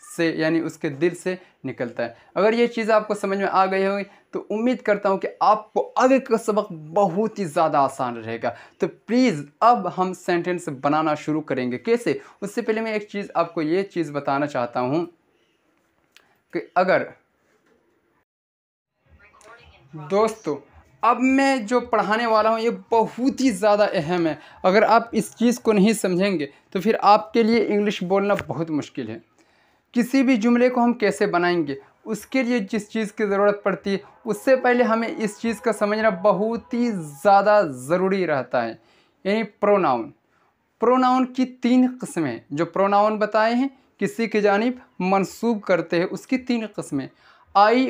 [SPEAKER 1] से यानी उसके दिल से निकलता है। अगर ये चीज़ आपको समझ में आ गई होगी तो उम्मीद करता हूँ कि आपको आगे का सबक बहुत ही ज़्यादा आसान रहेगा। तो प्लीज़ अब हम सेंटेंस बनाना शुरू करेंगे। कैसे? उससे पहले मैं एक चीज़ आपको ये चीज़ बताना चाहता हूँ कि अगर दोस्तों अब मैं जो पढ़ाने वाला हूँ ये बहुत ही ज़्यादा अहम है। अगर आप इस चीज़ को नहीं समझेंगे तो फिर आपके लिए इंग्लिश बोलना बहुत मुश्किल है। किसी भी जुमले को हम कैसे बनाएंगे, उसके लिए जिस चीज़ की ज़रूरत पड़ती है उससे पहले हमें इस चीज़ का समझना बहुत ही ज़्यादा ज़रूरी रहता है। यानी प्रोनाउन की 3 किस्में जो प्रोनाउन बताए हैं किसी की जानिब मंसूब करते हैं, उसकी 3 किस्में। आई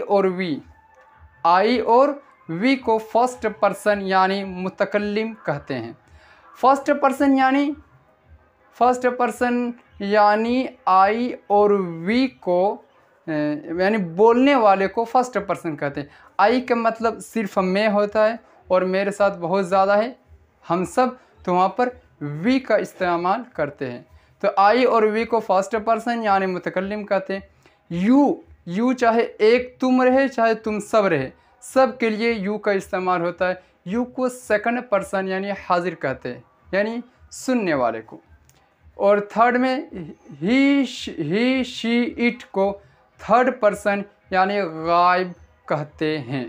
[SPEAKER 1] और वी को फर्स्ट पर्सन यानी मुतकल्लिम कहते हैं। फर्स्ट पर्सन यानी आई और वी को यानी बोलने वाले को फर्स्ट पर्सन कहते हैं। आई का मतलब सिर्फ मैं होता है और मेरे साथ बहुत ज़्यादा है हम सब, तो वहाँ पर वी का इस्तेमाल करते हैं। तो आई और वी को फर्स्ट पर्सन यानी मुतकल्लिम कहते हैं। यू चाहे एक तुम रहे चाहे तुम सब रहे, सब के लिए यू का इस्तेमाल होता है। यू को सेकंड पर्सन यानी हाजिर कहते हैं, यानी सुनने वाले को। और थर्ड में ही शी इट को थर्ड पर्सन यानी गायब कहते हैं,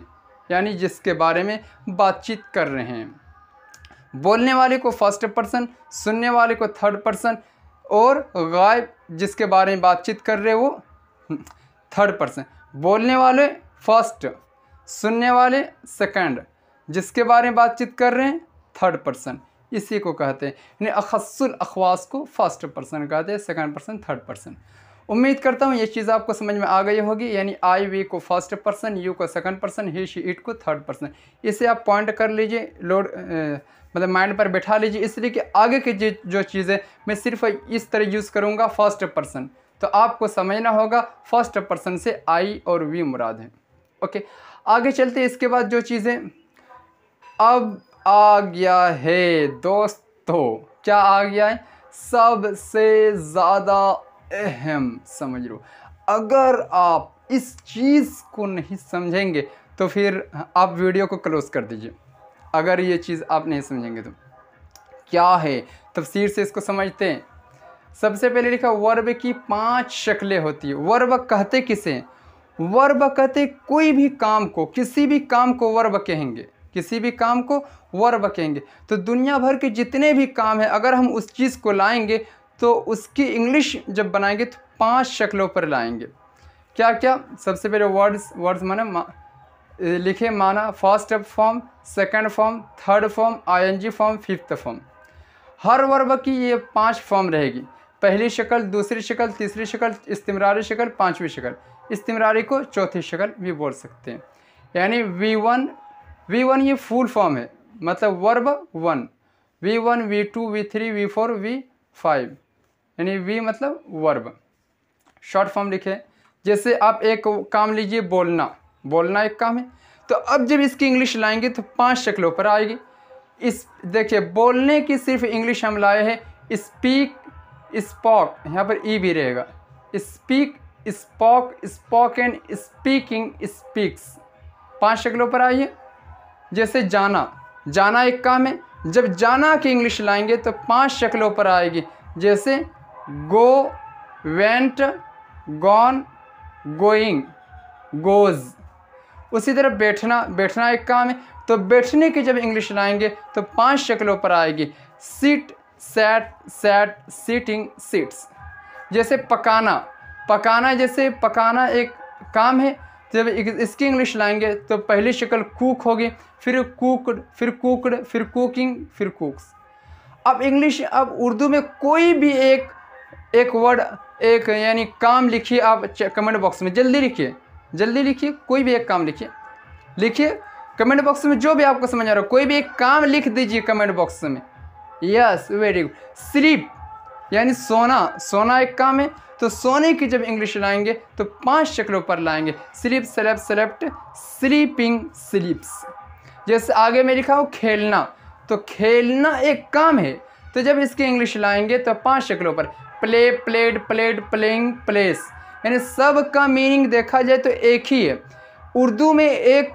[SPEAKER 1] यानी जिसके बारे में बातचीत कर रहे हैं। बोलने वाले को फर्स्ट पर्सन, सुनने वाले को थर्ड पर्सन, और गायब जिसके बारे में बातचीत कर रहे वो थर्ड पर्सन। बोलने वाले फर्स्ट, सुनने वाले सेकंड, जिसके बारे में बातचीत कर रहे हैं थर्ड पर्सन, इसी को कहते हैं। यानी अखस्सुल अखवास को फर्स्ट पर्सन कहते हैं, सेकंड पर्सन थर्ड पर्सन। उम्मीद करता हूँ ये चीज़ आपको समझ में आ गई होगी। यानी आई वी को फर्स्ट पर्सन, यू को second person, he she it को थर्ड पर्सन। इसे आप पॉइंट कर लीजिए, मतलब माइंड पर बैठा लीजिए, इसलिए कि आगे की जो चीज़ें मैं सिर्फ इस तरह यूज़ करूँगा फर्स्ट पर्सन, तो आपको समझना होगा फर्स्ट पर्सन से आई और वी मुराद है। ओके, आगे चलते। इसके बाद जो चीज़ें अब आ गया है दोस्तों, क्या आ गया है? सबसे ज़्यादा अहम, समझ लो। अगर आप इस चीज़ को नहीं समझेंगे तो फिर आप वीडियो को क्लोज कर दीजिए। अगर ये चीज़ आप नहीं समझेंगे तो क्या है, तफसीर से इसको समझते हैं। सबसे पहले लिखा वर्ब की 5 शक्लें होती है। वर्ब कहते किसे? वर्ब कहते कोई भी काम को, किसी भी काम को वर्ब कहेंगे, किसी भी काम को वर्ब कहेंगे। तो दुनिया भर के जितने भी काम हैं अगर हम उस चीज़ को लाएंगे तो उसकी इंग्लिश जब बनाएंगे तो 5 शक्लों पर लाएंगे। क्या क्या? सबसे पहले वर्ड्स माने लिखे माना first form, second form, third form, I N G form, fifth form. हर वर्ब की ये 5 फॉर्म रहेगी, पहली शक्ल, दूसरी शक्ल, तीसरी शक्ल, इस्तिमरारी शक्ल, पांचवी शक्ल। इस्तिमरारी को चौथी शक्ल भी बोल सकते हैं। यानी V1 ये फुल फॉर्म है, मतलब verb 1, V1, V2, V3, V4, V5, यानी V मतलब वर्ब। शॉर्ट फॉर्म लिखे, जैसे आप एक काम लीजिए बोलना एक काम है, तो अब जब इसकी इंग्लिश लाएंगे तो 5 शक्लों पर आएगी। इस देखिए बोलने की सिर्फ इंग्लिश हम लाए हैं स्पीक, स्पॉक, यहाँ पर ई भी रहेगा, speak, spoke, spoken, speaking, speaks, 5 शक्लों पर आई है। जैसे जाना एक काम है, जब जाना की इंग्लिश लाएंगे तो 5 शक्लों पर आएगी, जैसे गो, वेंट, गॉन, गोइंग, गोज। उसी तरह बैठना एक काम है, तो बैठने की जब इंग्लिश लाएंगे तो 5 शक्लों पर आएगी, सिट, सैट, सीटिंग, सीट्स। जैसे पकाना जैसे पकाना एक काम है, जब इसकी इंग्लिश लाएंगे तो पहली शक्ल कुक होगी, फिर कुकड, फिर कुकड, फिर कुकिंग, फिर कुक्स। अब उर्दू में कोई भी एक वर्ड, एक यानी काम लिखिए आप कमेंट बॉक्स में, जल्दी लिखिए, कोई भी एक काम लिखिए कमेंट बॉक्स में, जो भी आपको समझ आ रहा हो, कोई भी एक काम लिख दीजिए कमेंट बॉक्स में। Yes, very good. स्लीप यानी सोना एक काम है, तो सोने की जब इंग्लिश लाएंगे तो 5 शक्लों पर लाएंगे, स्लीप, स्लेप्ट, स्लेप्ट, स्लीपिंग, स्लीप्स। जैसे आगे में लिखा हो खेलना, तो खेलना एक काम है, तो जब इसकी इंग्लिश लाएंगे तो 5 शक्लों पर, play, played, played, playing, place. यानी सब का मीनिंग देखा जाए तो एक ही है। उर्दू में एक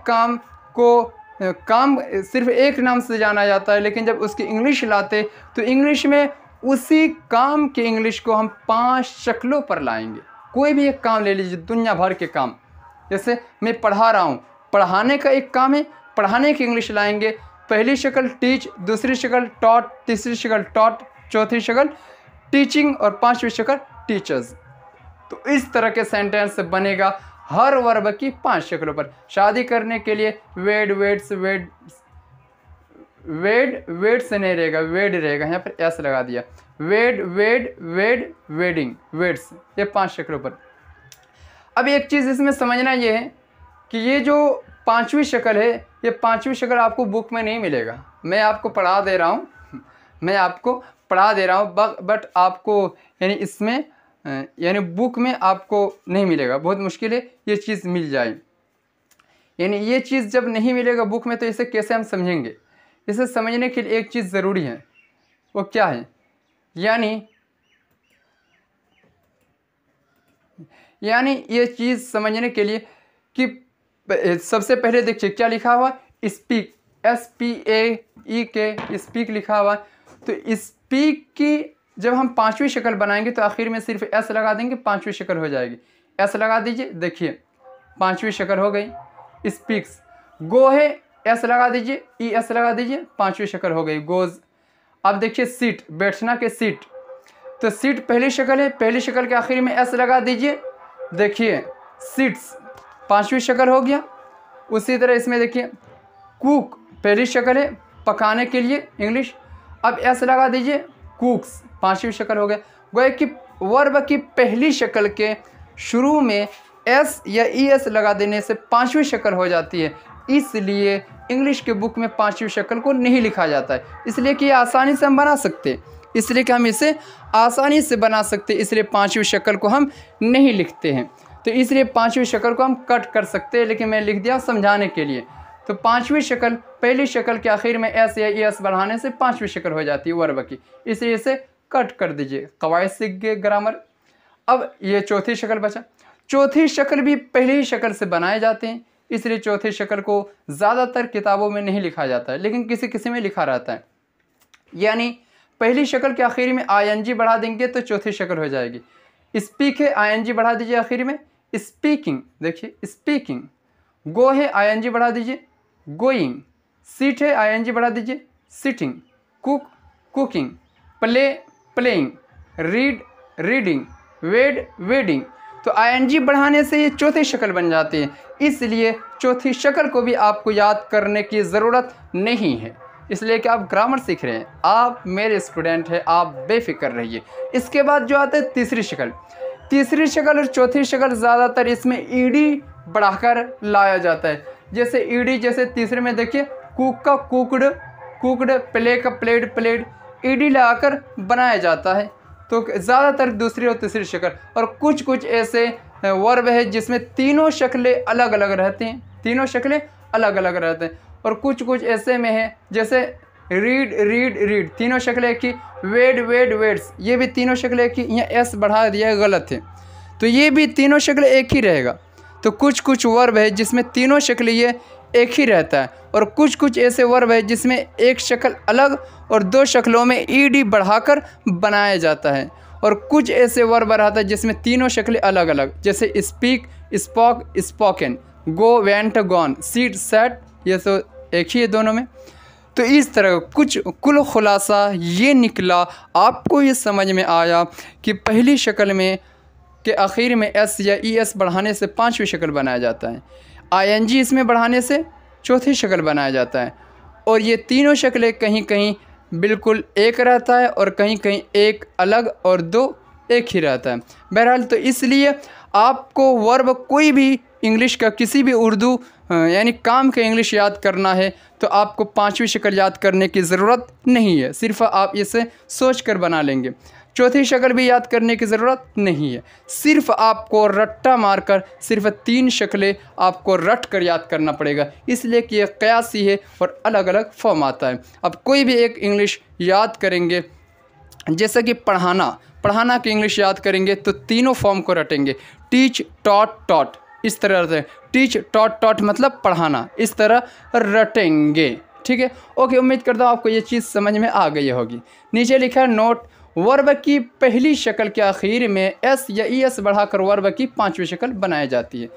[SPEAKER 1] काम सिर्फ एक नाम से जाना जाता है, लेकिन जब उसकी इंग्लिश लाते तो इंग्लिश में उसी काम की इंग्लिश को हम 5 शक्लों पर लाएंगे। कोई भी एक काम ले लीजिए, दुनिया भर के काम, जैसे मैं पढ़ा रहा हूँ, पढ़ाने का एक काम है, पढ़ाने की इंग्लिश लाएंगे, पहली शक्ल टीच, दूसरी शक्ल टॉट, तीसरी शक्ल टॉट, चौथी शक्ल टीचिंग और 5वीं शक्ल टीचर्स। तो इस तरह के सेंटेंस बनेगा हर वर्ब की 5 शक्लों पर। शादी करने के लिए वेड से नहीं रहेगा, वेड रहेगा, यहाँ पर एस लगा दिया, वेडिंग, वेड्स, ये 5 शक्लों पर। अब एक चीज़ इसमें समझना ये है कि ये जो 5वीं शक्ल है, ये 5वीं शक्ल आपको बुक में नहीं मिलेगा। मैं आपको पढ़ा दे रहा हूँ, बट आपको यानी इसमें यानी बुक में आपको नहीं मिलेगा, बहुत मुश्किल है ये चीज़ मिल जाए। यानी ये चीज़ जब नहीं मिलेगा बुक में तो इसे कैसे हम समझेंगे? इसे समझने के लिए एक चीज़ ज़रूरी है, वो क्या है? यानी ये चीज़ समझने के लिए कि सबसे पहले देखिए क्या लिखा हुआ, स्पीक, SPAEK, स्पीक लिखा हुआ। तो स्पीक की जब हम 5वीं शक्ल बनाएंगे तो आखिर में सिर्फ एस लगा देंगे, 5वीं शक्ल हो जाएगी। एस लगा दीजिए, देखिए 5वीं शक्ल हो गई। स्पीक्स, गो है, एस लगा दीजिए, ES लगा दीजिए, 5वीं शक्ल हो गई, गोज। अब देखिए सीट, बैठना के सीट, तो सीट पहली शक्ल है, पहली शक्ल के आखिर में एस लगा दीजिए, देखिए सीट्स, 5वीं शक्ल हो गया। उसी तरह इसमें देखिए कुक, पहली शक्ल है पकाने के लिए इंग्लिश, अब एस लगा दीजिए, कुक्स, 5वीं शक्ल हो गया। गोया कि वर्ब की पहली शक्ल के शुरू में एस या ES लगा देने से 5वीं शक्ल हो जाती है, इसलिए इंग्लिश के बुक में 5वीं शक्ल को नहीं लिखा जाता है। इसलिए कि आसानी से हम बना सकते, इसलिए कि हम इसे आसानी से बना सकते, इसलिए 5वीं शक्ल को हम नहीं लिखते हैं। तो इसलिए 5वीं शक्ल को हम कट कर सकते हैं, लेकिन मैं लिख दिया समझाने के लिए। तो 5वीं शक्ल पहली शक्ल के आखिर में एस या ES बढ़ाने से 5वीं शक्ल हो जाती है वर्ब की, इसलिए इसे कट कर दीजिए। कवायद सीख गए ग्रामर। अब ये चौथी शक्ल बचा। चौथी शक्ल भी पहली शक्ल से बनाए जाते हैं, इसलिए चौथी शक्ल को ज़्यादातर किताबों में नहीं लिखा जाता है, लेकिन किसी किसी में लिखा रहता है। यानी पहली शक्ल के आखिर में ING बढ़ा देंगे तो चौथी शक्ल हो जाएगी। स्पीक है, ING बढ़ा दीजिए आखिर में, स्पीकिंग, देखिए स्पीकिंग। गो है, ING बढ़ा दीजिए, गोइंग। सीट है, ING बढ़ा दीजिए, sitting. Cook, cooking. Play, playing. Read, reading. Wed, wedding. तो आईएनजी बढ़ाने से ये चौथी शक्ल बन जाती है, इसलिए चौथी शक्ल को भी आपको याद करने की ज़रूरत नहीं है, इसलिए कि आप ग्रामर सीख रहे हैं, आप मेरे स्टूडेंट हैं, आप बेफिक्र रहिए। इसके बाद जो आता है तीसरी शक्ल, तीसरी शक्ल और चौथी शक्ल ज़्यादातर इसमें ईडी बढ़ाकर लाया जाता है। जैसे ईडी, जैसे तीसरे में देखिए कुक का कुकड, कुकड, प्ले का प्लेड, प्लेड, ईडी लगाकर बनाया जाता है। तो ज़्यादातर दूसरी और तीसरी शक्ल, और कुछ कुछ ऐसे वर्ब है जिसमें तीनों शक्लें अलग अलग रहती हैं, तीनों शक्लें अलग अलग रहते हैं। और कुछ कुछ ऐसे में है जैसे रीड, रीड, रीड, तीनों शक्लें की, वेड, वेड, वेड्स, ये भी तीनों शक्लें की, यहाँ एस बढ़ा दिया गलत है, तो ये भी तीनों शक्लें एक ही रहेगा। तो कुछ कुछ वर्ब है जिसमें तीनों शक्लें ये एक ही रहता है, और कुछ कुछ ऐसे वर्ब है जिसमें एक शक्ल अलग और दो शक्लों में ईडी बढ़ाकर बनाया जाता है, और कुछ ऐसे वर्ब रहता है जिसमें तीनों शक्लें अलग अलग, जैसे स्पीक, स्पॉक, स्पोकन, गो, वेंट, गॉन, सीट, सेट, ये तो एक ही है दोनों में। तो इस तरह कुछ कुल खुलासा ये निकला, आपको ये समझ में आया कि पहली शक्ल में के आखिर में एस या ई एस बढ़ाने से पांचवी शक्ल बनाया जाता है, आईएनजी इसमें बढ़ाने से चौथी शक्ल बनाया जाता है, और ये तीनों शक्लें कहीं कहीं बिल्कुल एक रहता है और कहीं कहीं एक अलग और दो एक ही रहता है। बहरहाल तो इसलिए आपको वर्ब कोई भी इंग्लिश का, किसी भी उर्दू यानी काम का इंग्लिश याद करना है तो आपको पांचवी शक्ल याद करने की ज़रूरत नहीं है, सिर्फ आप इसे सोच कर बना लेंगे। चौथी शक्ल भी याद करने की ज़रूरत नहीं है, सिर्फ आपको रट्टा मारकर सिर्फ तीन शक्लें आपको रट कर याद करना पड़ेगा, इसलिए कि यह क़यासी है और अलग अलग फॉर्म आता है। अब कोई भी एक इंग्लिश याद करेंगे, जैसे कि पढ़ाना, पढ़ाना की इंग्लिश याद करेंगे तो तीनों फॉर्म को रटेंगे, टीच, टॉट, टॉट, इस तरह रटते हैं, टीच, टॉट, टॉट मतलब पढ़ाना, इस तरह रटेंगे। ठीक है, ओके, उम्मीद करता हूँ आपको ये चीज़ समझ में आ गई होगी। नीचे लिखा है नोट, वर्ब की पहली शक्ल के आखिर में एस या ई एस बढ़ाकर वर्ब की पांचवी शक्ल बनाई जाती है।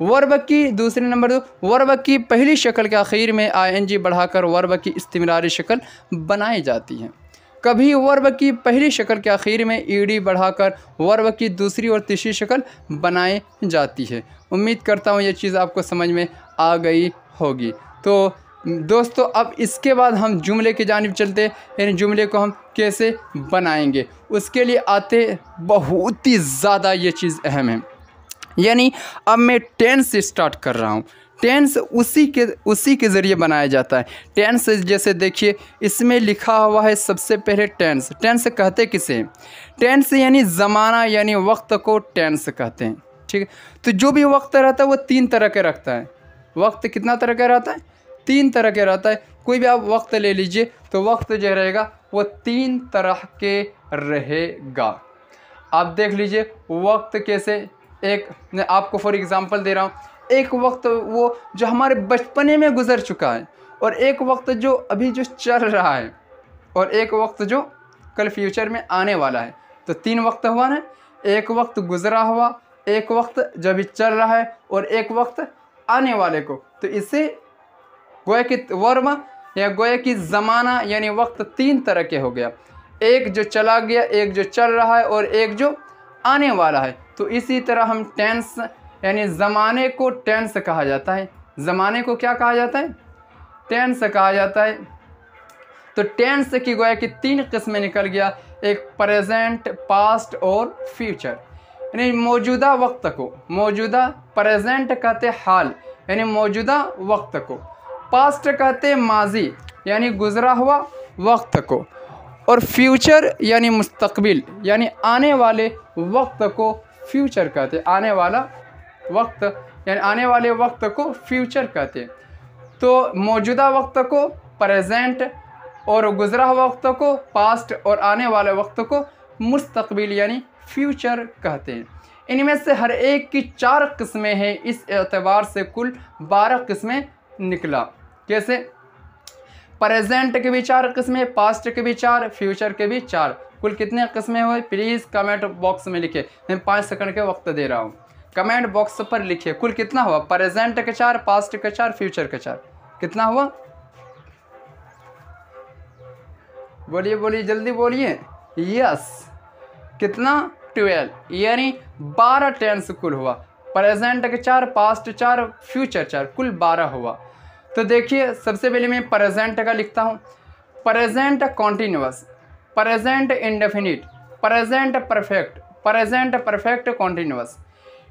[SPEAKER 1] वर्ब की दूसरे नंबर 2, वर्ब की पहली शक्ल के आखिर में आईएनजी बढ़ाकर वर्ब की इस्तिमरारी शक्ल बनाई जाती है। कभी वर्ब की पहली शक्ल के आखिर में ईडी बढ़ाकर वर्ब की दूसरी और तीसरी शक्ल बनाई जाती है। उम्मीद करता हूँ ये चीज़ आपको समझ में आ गई होगी। तो दोस्तों अब इसके बाद हम जुमले की जानिब चलते हैं, यानी जुमले को हम कैसे बनाएंगे, उसके लिए आते बहुत ही ज़्यादा ये चीज़ अहम है। यानी अब मैं टेंस से स्टार्ट कर रहा हूँ। टेंस उसी के ज़रिए बनाया जाता है। टेंस जैसे देखिए इसमें लिखा हुआ है सबसे पहले टेंस। टेंस कहते किसे? टेंस यानी ज़माना यानी वक्त को टेंस कहते हैं। ठीक है, तो जो भी वक्त रहता है वो तीन तरह के रखता है। वक्त कितना तरह का रहता है? तीन तरह के रहता है। कोई भी आप वक्त ले लीजिए तो वक्त जो रहेगा वो तीन तरह के रहेगा। आप देख लीजिए वक्त कैसे, एक मैं आपको फॉर एग्ज़ाम्पल दे रहा हूँ, एक वक्त वो जो हमारे बचपने में गुज़र चुका है, और एक वक्त जो अभी जो चल रहा है, और एक वक्त जो कल फ्यूचर में आने वाला है। तो तीन वक्त हुआ ना, एक वक्त गुज़रा हुआ, एक वक्त जो अभी चल रहा है, और एक वक्त आने वाले को। तो इससे गोया कि वर्ब या गोया कि ज़माना यानी वक्त तीन तरह के हो गया, एक जो चला गया, एक जो चल रहा है, और एक जो आने वाला है। तो इसी तरह हम टेंस यानी ज़माने को टेंस कहा जाता है। ज़माने को क्या कहा जाता है? टेंस कहा जाता है। तो टेंस की गोया कि तीन किस्में निकल गया, एक प्रेजेंट, पास्ट और फ्यूचर। यानी मौजूदा वक्त को, मौजूदा प्रेजेंट कहते हाल यानी मौजूदा वक्त को, पास्ट कहते माजी यानी गुज़रा हुआ वक्त को, और फ्यूचर यानी मुस्तकबिल यानी आने वाले वक्त को फ्यूचर कहते। आने वाला वक्त यानी आने वाले वक्त को फ्यूचर कहते। तो मौजूदा वक्त को प्रेजेंट, और गुज़रा हुआ वक्त को पास्ट, और आने वाले वक्त को मुस्तकबिल यानी फ्यूचर कहते हैं। इनमें से हर एक की 4 किस्में हैं, इस एतबार से कुल 12 किस्में निकला। कैसे? प्रेजेंट के भी 4 किस्में, पास्ट के भी 4, फ्यूचर के भी 4, कुल कितने किस्में हुए? प्लीज़ कमेंट बॉक्स में लिखिए। मैं 5 सेकंड के वक्त दे रहा हूँ, कमेंट बॉक्स पर लिखिए कुल कितना हुआ। प्रेजेंट के 4, पास्ट के 4, फ्यूचर के 4, कितना हुआ? बोलिए बोलिए, जल्दी बोलिए। यस, कितना? 12 यानी 12 टेंस कुल हुआ। प्रेजेंट के 4, पास्ट 4, फ्यूचर 4, कुल 12 हुआ। तो देखिए सबसे पहले मैं प्रेजेंट का लिखता हूँ। Present continuous, present indefinite, present perfect, present perfect continuous.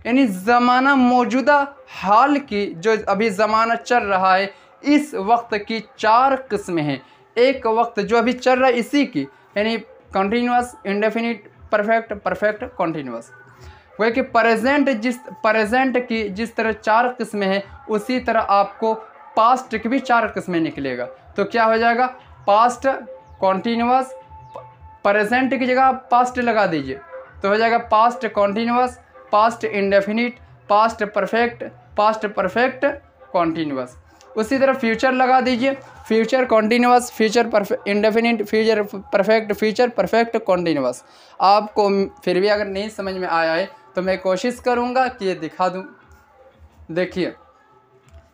[SPEAKER 1] यानी ज़माना मौजूदा हाल की, जो अभी ज़माना चल रहा है, इस वक्त की 4 किस्में हैं। एक वक्त जो अभी चल रहा है इसी की, यानी continuous, indefinite, perfect, perfect continuous. वही कि प्रेजेंट की जिस तरह 4 किस्में हैं, उसी तरह आपको पास्ट की भी 4 किस्में निकलेगा। तो क्या हो जाएगा, पास्ट कॉन्टिन्यूअस, प्रेजेंट की जगह पास्ट लगा दीजिए तो हो जाएगा past continuous, past indefinite, past perfect continuous. उसी तरह फ्यूचर लगा दीजिए, future continuous, future indefinite, future perfect continuous. आपको फिर भी अगर नहीं समझ में आया है तो मैं कोशिश करूँगा कि ये दिखा दूँ। देखिए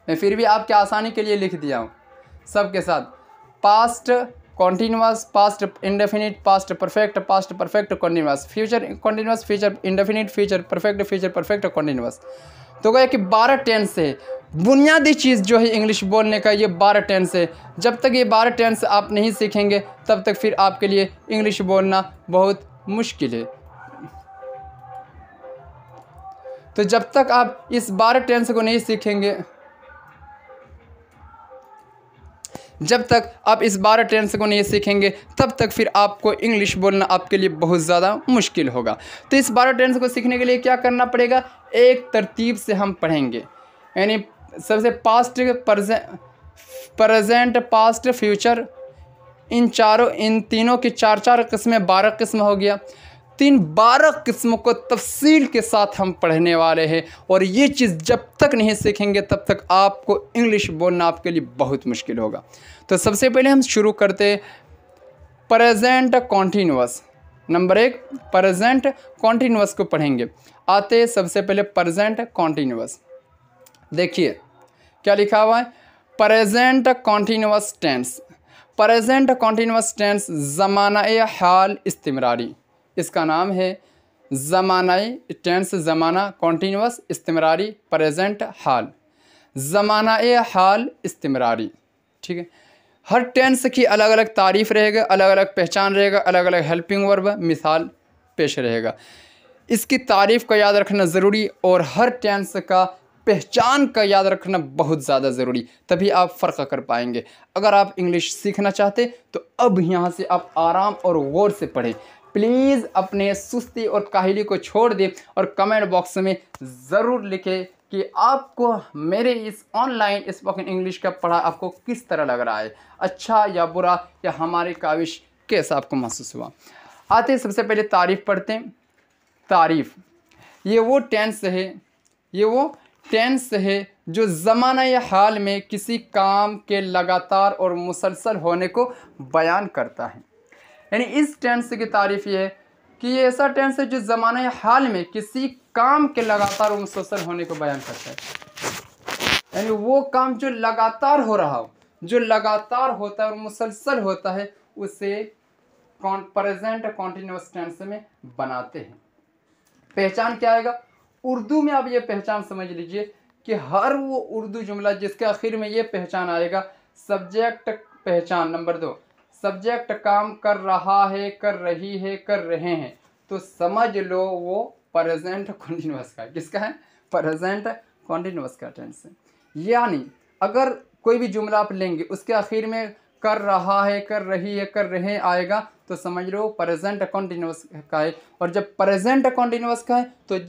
[SPEAKER 1] मैं फिर भी आपके आसानी के लिए लिख दिया हूँ सबके साथ। Past continuous, past indefinite, past perfect continuous, future continuous, future indefinite, future perfect continuous. तो कहे कि 12 टेंस है। बुनियादी चीज़ जो है इंग्लिश बोलने का, ये 12 टेंस है। जब तक ये 12 टेंस आप नहीं सीखेंगे तब तक फिर आपके लिए इंग्लिश बोलना बहुत मुश्किल है। तो जब तक आप इस 12 टेंस को नहीं सीखेंगे, जब तक आप इस 12 टेंस को नहीं सीखेंगे तब तक फिर आपको इंग्लिश बोलना आपके लिए बहुत ज़्यादा मुश्किल होगा। तो इस 12 टेंस को सीखने के लिए क्या करना पड़ेगा, एक तरतीब से हम पढ़ेंगे। यानी सबसे पास्ट, प्रेजेंट, पास्ट, फ्यूचर, इन तीनों की 4 किस्में, 12 किस्म हो गया। 12 किस्मों को तफसील के साथ हम पढ़ने वाले हैं। और ये चीज़ जब तक नहीं सीखेंगे तब तक आपको इंग्लिश बोलना आपके लिए बहुत मुश्किल होगा। तो सबसे पहले हम शुरू करते present continuous. Number 1 present continuous को पढ़ेंगे। आते सबसे पहले प्रेजेंट कॉन्टिन्यूअस। देखिए क्या लिखा हुआ है, present continuous tense. Present continuous tense ज़माना-ए हाल इस्तिमरारी, इसका नाम है ज़माना-ए टेंस, ज़माना कॉन्टिन्यूअस इस्तिमरारी प्रेजेंट हाल, ज़माना-ए हाल इस्तिमरारी। ठीक है, हर टेंस की अलग अलग तारीफ़ रहेगा, अलग अलग पहचान रहेगा, अलग अलग हेल्पिंग वर्ब, मिसाल पेश रहेगा। इसकी तारीफ़ का याद रखना ज़रूरी और हर टेंस का पहचान का याद रखना बहुत ज़्यादा ज़रूरी, तभी आप फ़र्क कर पाएंगे। अगर आप इंग्लिश सीखना चाहते तो अब यहाँ से आप आराम और गौर से पढ़ें। प्लीज़ अपने सुस्ती और काहली को छोड़ दें और कमेंट बॉक्स में ज़रूर लिखें कि आपको मेरे इस ऑनलाइन स्पोकन इंग्लिश का पढ़ा आपको किस तरह लग रहा है, अच्छा या बुरा, या हमारी काविश कैसा आपको महसूस हुआ। आते सबसे पहले तारीफ़ पढ़ते हैं। तारीफ़ ये वो टेंस है जो ज़माना या हाल में किसी काम के लगातार और मुसलसल होने को बयान करता है। यानी इस टेंस की तारीफ़ ये है कि ये ऐसा टेंस है जो ज़माना या हाल में किसी काम के लगातार और मुसलसल होने को बयान करता है। यानी वो काम जो लगातार हो रहा हो, जो लगातार होता है और मुसलसल होता है, उसे प्रेजेंट कॉन्टिन्यूअस टेंस में बनाते हैं। पहचान क्या आएगा, उर्दू में आप ये पहचान समझ लीजिए कि हर वो उर्दू जुमला जिसके आखिर में ये पहचान आएगा, सब्जेक्ट पहचान। नंबर 2 सब्जेक्ट काम कर रहा है, कर रही है, कर रहे हैं, तो समझ लो वो प्रेजेंट कॉन्टिन्यूअस का है। किसका है, प्रेजेंट कॉन्टिन्यूअस का टेंस है। यानी अगर कोई भी जुमला आप लेंगे उसके आखिर में कर रहा है, कर रही है, कर रहे आएगा तो समझ लो प्रेजेंट कॉन्टिन्यूअस का है। और जब प्रेजेंट कॉन्टिन्यूअस का है तो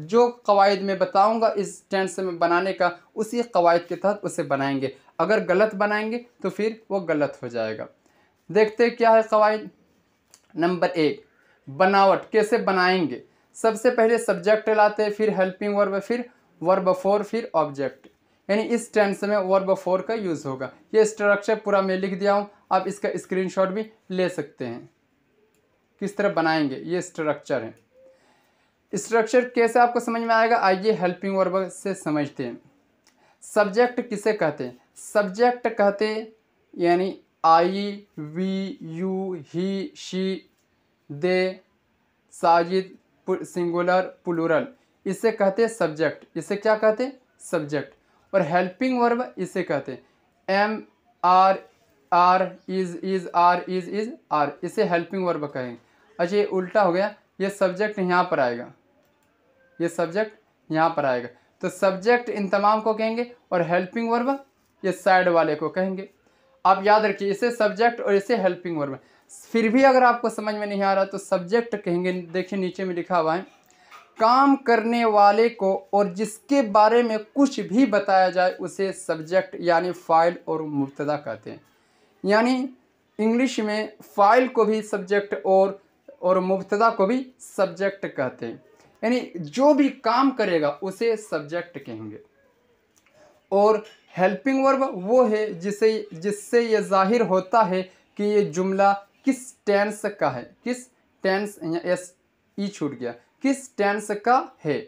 [SPEAKER 1] जो कवायद मैं बताऊंगा इस टेंस में बनाने का, उसी कवायद के तहत उसे बनाएंगे। अगर गलत बनाएंगे तो फिर वो गलत हो जाएगा। देखते क्या है कवायद। नंबर 1 बनावट कैसे बनाएंगे। सबसे पहले सब्जेक्ट लाते हैं, फिर हेल्पिंग वर्ब, फिर वर्ब 4, फिर ऑब्जेक्ट। यानी इस टेंस में वर्ब 4 का यूज़ होगा। ये स्ट्रक्चर पूरा मैं लिख दिया हूँ, आप इसका स्क्रीनशॉट भी ले सकते हैं। किस तरह बनाएंगे ये स्ट्रक्चर है। स्ट्रक्चर कैसे आपको समझ में आएगा, आइए हेल्पिंग वर्ब से समझते हैं। सब्जेक्ट किसे कहते हैं, सब्जेक्ट कहते हैं यानी I, we, you, he, she, they, Sajid, singular plural, इसे कहते हैं सब्जेक्ट। इसे क्या कहते हैं? सब्जेक्ट। और हेल्पिंग वर्ब इसे कहते हैं am, are, are, is, are, is, are, इसे हेल्पिंग वर्ब कहेंगे। अच्छा ये उल्टा हो गया, ये सब्जेक्ट यहाँ पर आएगा, ये सब्जेक्ट यहाँ पर आएगा, तो सब्जेक्ट इन तमाम को कहेंगे और हेल्पिंग वर्ब ये साइड वाले को कहेंगे। आप याद रखिए, इसे सब्जेक्ट और इसे हेल्पिंग वर्ब। फिर भी अगर आपको समझ में नहीं आ रहा तो सब्जेक्ट कहेंगे। देखिए नीचे में लिखा हुआ है, काम करने वाले को और जिसके बारे में कुछ भी बताया जाए उसे सब्जेक्ट यानी फ़ाइल और मुब्तदा कहते हैं। यानी इंग्लिश में फ़ाइल को भी सब्जेक्ट और मुब्तदा को भी सब्जेक्ट कहते हैं। यानी जो भी काम करेगा उसे सब्जेक्ट कहेंगे। और हेल्पिंग वर्ब वो है जिससे ये जाहिर होता है कि ये जुमला किस टेंस का है, किस टेंस, एस ई छूट गया, किस टेंस का है,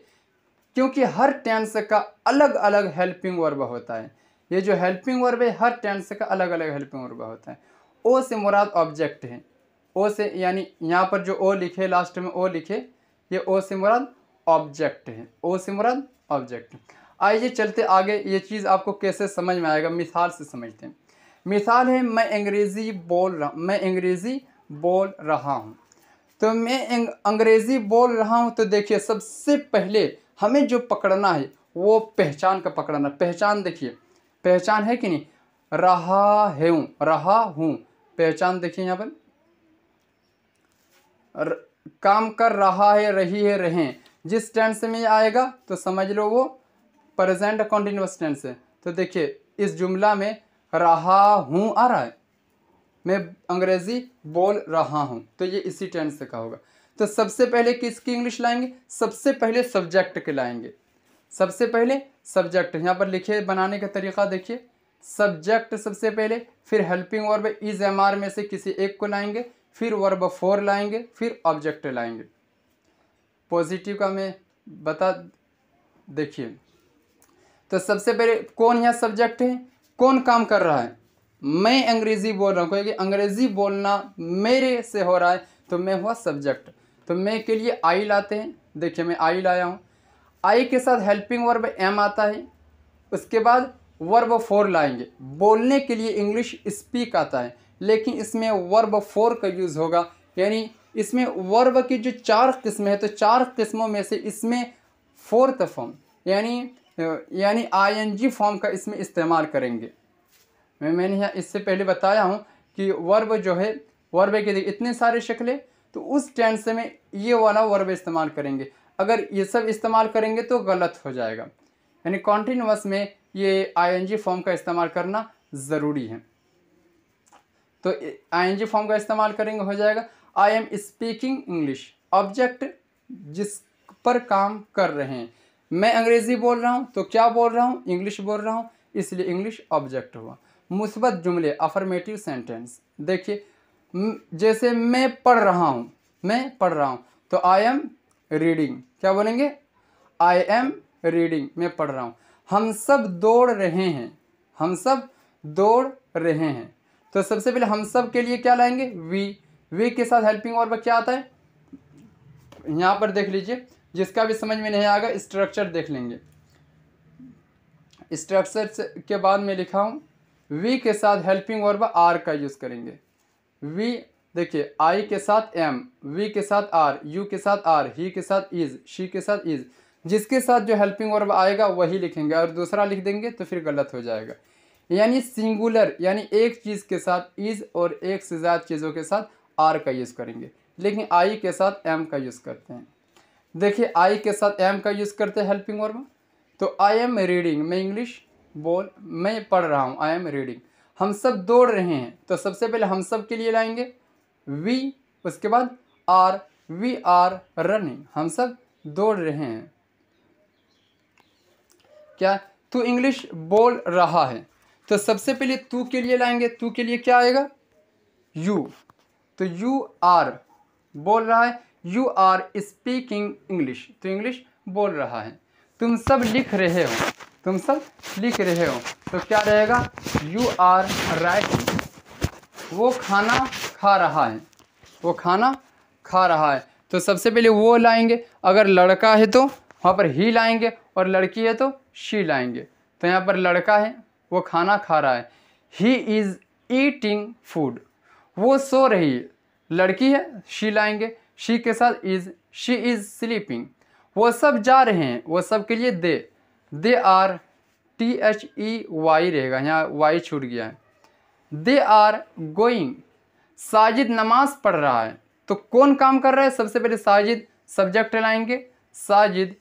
[SPEAKER 1] क्योंकि हर टेंस का अलग अलग हेल्पिंग वर्ब होता है। ये जो हेल्पिंग वर्ब है हर टेंस का अलग अलग हेल्पिंग वर्ब होता है। ओ से मुराद ऑब्जेक्ट है, ओ से यानी यहाँ पर जो ओ लिखे लास्ट में ओ लिखे, ये ओ से मुराद ऑब्जेक्ट है, ओ से मुराद ऑब्जेक्ट। आइए चलते आगे, ये चीज़ आपको कैसे समझ में आएगा, मिसाल से समझते हैं। मिसाल है मैं अंग्रेज़ी बोल रहा हूँ। तो मैं अंग्रेज़ी बोल रहा हूँ, तो देखिए सबसे पहले हमें जो पकड़ना है वो पहचान का पकड़ना। पहचान देखिए, पहचान है कि नहीं, रहा हूँ, पहचान देखिए यहाँ पर काम कर रहा है, रही है, रहें, जिस टेंस में आएगा तो समझ लो वो प्रेजेंट कॉन्टिन्यूअस टेंस है। तो देखिए इस जुमला में रहा हूँ आ रहा है, मैं अंग्रेज़ी बोल रहा हूँ, तो ये इसी टेंस का होगा। तो सबसे पहले किसकी इंग्लिश लाएंगे? सबसे पहले सब्जेक्ट के लाएंगे, सबसे पहले सब्जेक्ट। यहाँ पर लिखे बनाने का तरीका देखिए, सब्जेक्ट सबसे पहले, फिर helping verb is am are में से किसी एक को लाएंगे, फिर वर्ब फॉर लाएंगे, फिर ऑब्जेक्ट लाएंगे। पॉजिटिव का मैं बता देखिए, तो सबसे पहले कौन यहाँ सब्जेक्ट है, कौन काम कर रहा है? मैं अंग्रेज़ी बोल रहा हूँ, क्योंकि अंग्रेज़ी बोलना मेरे से हो रहा है, तो मैं हुआ सब्जेक्ट। तो मैं के लिए आई लाते हैं, देखिए मैं आई लाया हूँ। आई के साथ हेल्पिंग वर्ब एम आता है, उसके बाद वर्ब फॉर लाएंगे। बोलने के लिए इंग्लिश स्पीक आता है, लेकिन इसमें वर्ब फॉर का यूज़ होगा। यानी इसमें वर्ब की जो 4 किस्में हैं, तो 4 किस्मों में से इसमें फोर्थ फॉर्म यानी आईएनजी फॉर्म का इसमें इस्तेमाल करेंगे। मैंने यहाँ इससे पहले बताया हूँ कि वर्ब जो है, वर्ब के इतने सारे शक्लें, तो उस टेंस में ये वाला वर्ब इस्तेमाल करेंगे। अगर ये सब इस्तेमाल करेंगे तो गलत हो जाएगा। यानी कॉन्टिन्यूअस में ये आईएनजी फॉर्म का इस्तेमाल करना ज़रूरी है। तो आईएनजी फॉर्म का इस्तेमाल करेंगे, हो जाएगा I am speaking English. Object जिस पर काम कर रहे हैं, मैं अंग्रेज़ी बोल रहा हूँ, तो क्या बोल रहा हूँ? इंग्लिश बोल रहा हूँ, इसलिए इंग्लिश ऑब्जेक्ट हुआ। मुस्बत जुमले अफर्मेटिव सेंटेंस देखिए, जैसे मैं पढ़ रहा हूँ, तो आई एम रीडिंग, क्या बोलेंगे? आई एम रीडिंग, मैं पढ़ रहा हूँ। हम सब दौड़ रहे हैं, तो सबसे पहले हम सब के लिए क्या लाएंगे? वी के साथ हेल्पिंग वर्ब क्या आता है? यहाँ पर देख लीजिए, जिसका भी समझ में नहीं आएगा स्ट्रक्चर देख लेंगे। स्ट्रक्चर के बाद में लिखा हूँ, वी के साथ हेल्पिंग वर्ब आर का यूज़ करेंगे। वी देखिए, आई के साथ एम, वी के साथ आर, यू के साथ आर, ही के साथ इज, शी के साथ इज, जिसके साथ जो हेल्पिंग वर्ब आएगा वही लिखेंगे, और दूसरा लिख देंगे तो फिर गलत हो जाएगा। यानी सिंगुलर यानी एक चीज़ के साथ इज और एक से ज़्यादा चीज़ों के साथ आर का यूज़ करेंगे, लेकिन आई के साथ एम का यूज़ करते हैं। देखिए आई के साथ एम का यूज़ करते हैं हेल्पिंग वर्ब, तो आई एम रीडिंग, मैं पढ़ रहा हूँ, आई एम रीडिंग। हम सब दौड़ रहे हैं, तो सबसे पहले हम सब के लिए लाएंगे वी, उसके बाद आर, वी आर रनिंग, हम सब दौड़ रहे हैं। क्या? तू इंग्लिश बोल रहा है, तो सबसे पहले तू के लिए लाएंगे, तू के लिए क्या आएगा? यू, तो यू आर बोल रहा है, यू आर स्पीकिंग इंग्लिश, तो इंग्लिश बोल रहा है। तुम सब लिख रहे हो, तो क्या रहेगा? You are writing. वो खाना खा रहा है, तो सबसे पहले वो लाएंगे, अगर लड़का है तो वहाँ पर ही लाएंगे और लड़की है तो शी लाएंगे। तो यहाँ पर लड़का है, वो खाना खा रहा है, ही इज़ ईटिंग फूड, वो सो रही है। लड़की है, शी लाएंगे, शी के साथ इज़, शी इज़ स्लीपिंग। वो सब जा रहे हैं, वो सब के लिए दे आर, THEY रहेगा, यहाँ वाई छूट गया है। दे आर गोइंग, साजिद नमाज पढ़ रहा है। तो कौन काम कर रहा है? सबसे पहले साजिद सब्जेक्ट लाएंगे, साजिद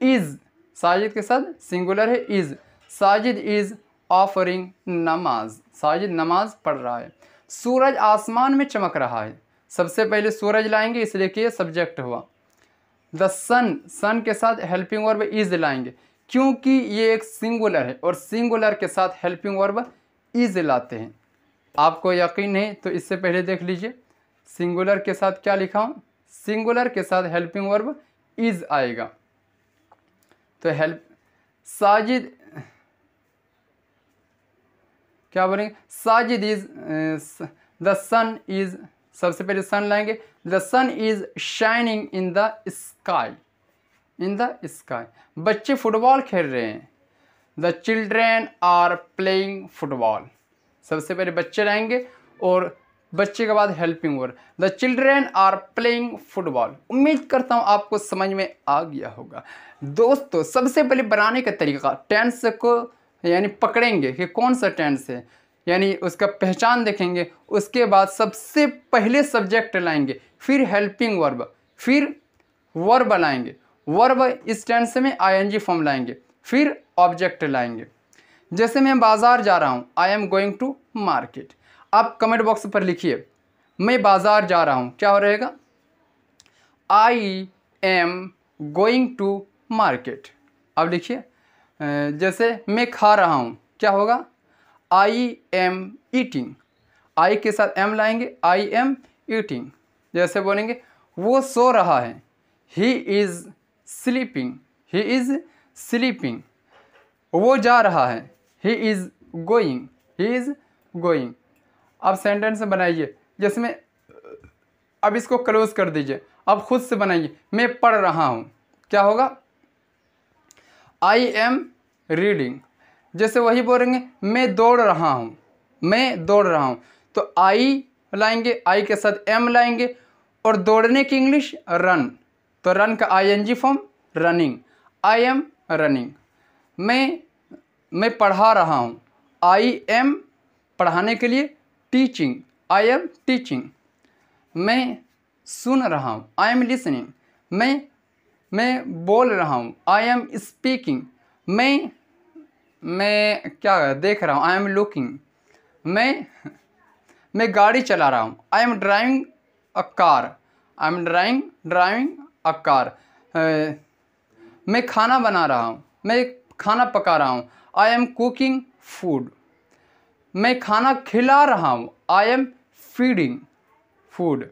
[SPEAKER 1] इज़, साजिद के साथ सिंगुलर है इज़, साजिद इज़ ऑफरिंग नमाज, साजिद नमाज पढ़ रहा है। सूरज आसमान में चमक रहा है, सबसे पहले सूरज लाएंगे इसलिए कि ये सब्जेक्ट हुआ। द सन, सन के साथ हेल्पिंग वर्ब इज़ लाएंगे क्योंकि ये एक सिंगुलर है और सिंगुलर के साथ हेल्पिंग वर्ब इज़ लाते हैं। आपको यकीन नहीं तो इससे पहले देख लीजिए, सिंगुलर के साथ क्या लिखा हूँ, सिंगुलर के साथ हेल्पिंग वर्ब इज़ आएगा। तो हेल्प, साजिद क्या बोलेंगे, Sajid is, the sun is, सबसे पहले सन लाएंगे, the sun is shining in the sky, in the sky. बच्चे फुटबॉल खेल रहे हैं, the children are playing football, सबसे पहले बच्चे लाएंगे और बच्चे के बाद helping verb, the children are playing football. उम्मीद करता हूँ आपको समझ में आ गया होगा। दोस्तों सबसे पहले बनाने का तरीका, टेंस को यानी पकड़ेंगे कि कौन सा टेंस है, यानी उसका पहचान देखेंगे, उसके बाद सबसे पहले सब्जेक्ट लाएंगे, फिर हेल्पिंग वर्ब, फिर वर्ब लाएंगे, वर्ब इस टेंस में ING फॉर्म लाएंगे, फिर ऑब्जेक्ट लाएंगे। जैसे मैं बाज़ार जा रहा हूँ, I am going to market. आप कमेंट बॉक्स पर लिखिए मैं बाज़ार जा रहा हूँ, क्या हो रहेगा, I am going to market. अब लिखिए जैसे मैं खा रहा हूँ, क्या होगा, आई एम ईटिंग, आई के साथ एम लाएंगे, आई एम ईटिंग। जैसे बोलेंगे वो सो रहा है, he is sleeping, he is sleeping. वो जा रहा है, he is going, he is going. अब सेंटेंस बनाइए, जैसे मैं, अब इसको क्लोज कर दीजिए, अब खुद से बनाइए, मैं पढ़ रहा हूँ, क्या होगा, आई एम रीडिंग। जैसे वही बोलेंगे मैं दौड़ रहा हूँ, मैं दौड़ रहा हूँ, तो आई लाएंगे, आई के साथ एम लाएंगे और दौड़ने की इंग्लिश रन, तो रन का ING form running, I am running. मैं पढ़ा रहा हूँ, आई एम पढ़ाने के लिए टीचिंग, आई एम टीचिंग। मैं सुन रहा हूँ, आई एम लिसनिंग। मैं बोल रहा हूँ, आई एम स्पीकिंग। मैं क्या देख रहा हूँ, आई एम लुकिंग। मैं गाड़ी चला रहा हूँ, I am driving a car, I am driving a car. मैं खाना बना रहा हूँ, मैं खाना पका रहा हूँ, आई एम कुकिंग फूड। मैं खाना खिला रहा हूँ, आई एम फीडिंग फूड।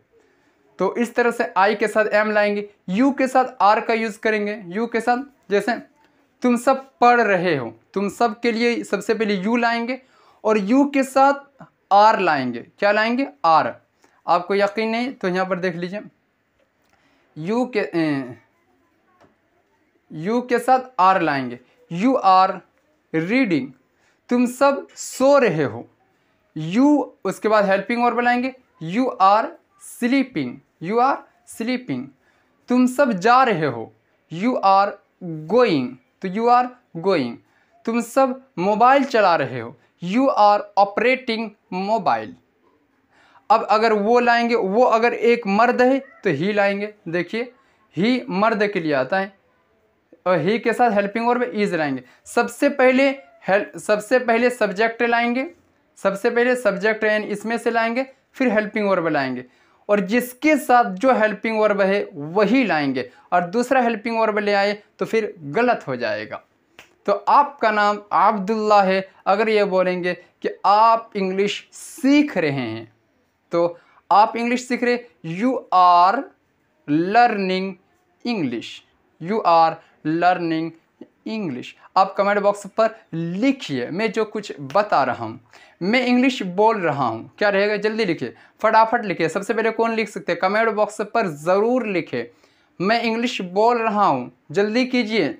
[SPEAKER 1] तो इस तरह से आई के साथ एम लाएंगे, यू के साथ आर का यूज़ करेंगे, यू के साथ जैसे तुम सब पढ़ रहे हो, तुम सब के लिए सबसे पहले यू लाएंगे और यू के साथ आर लाएंगे, क्या लाएंगे, आर। आपको यकीन नहीं तो यहाँ पर देख लीजिए, यू के साथ आर लाएंगे, यू आर रीडिंग, तुम सब सो रहे हो। यू उसके बाद हेल्पिंग वर्ब लाएंगे, you are sleeping, you are sleeping. तुम सब जा रहे हो, यू आर गोइंग, तो यू आर गोइंग। तुम सब मोबाइल चला रहे हो, यू आर ऑपरेटिंग मोबाइल। अब अगर वो लाएंगे, वो अगर एक मर्द है तो ही लाएंगे, देखिए ही मर्द के लिए आता है और ही के साथ हेल्पिंग वर्ब इज लाएंगे। सबसे पहले सब्जेक्ट लाएंगे, सबसे पहले सब्जेक्ट यानी इसमें से लाएंगे, फिर हेल्पिंग वर्ब लाएंगे और जिसके साथ जो हेल्पिंग वर्ब है वही लाएंगे और दूसरा हेल्पिंग वर्ब ले आए तो फिर गलत हो जाएगा। तो आपका नाम अब्दुल्ला है। अगर ये बोलेंगे कि आप इंग्लिश सीख रहे हैं तो आप इंग्लिश सीख रहे, you are learning English, you are learning English. आप कमेंट बॉक्स पर लिखिए, मैं जो कुछ बता रहा हूँ, मैं इंग्लिश बोल रहा हूँ, क्या रहेगा, जल्दी लिखिए, फटाफट लिखिए। सबसे पहले कौन लिख सकते हैं, कमेंट बॉक्स पर ज़रूर लिखिए, मैं इंग्लिश बोल रहा हूँ, जल्दी कीजिए,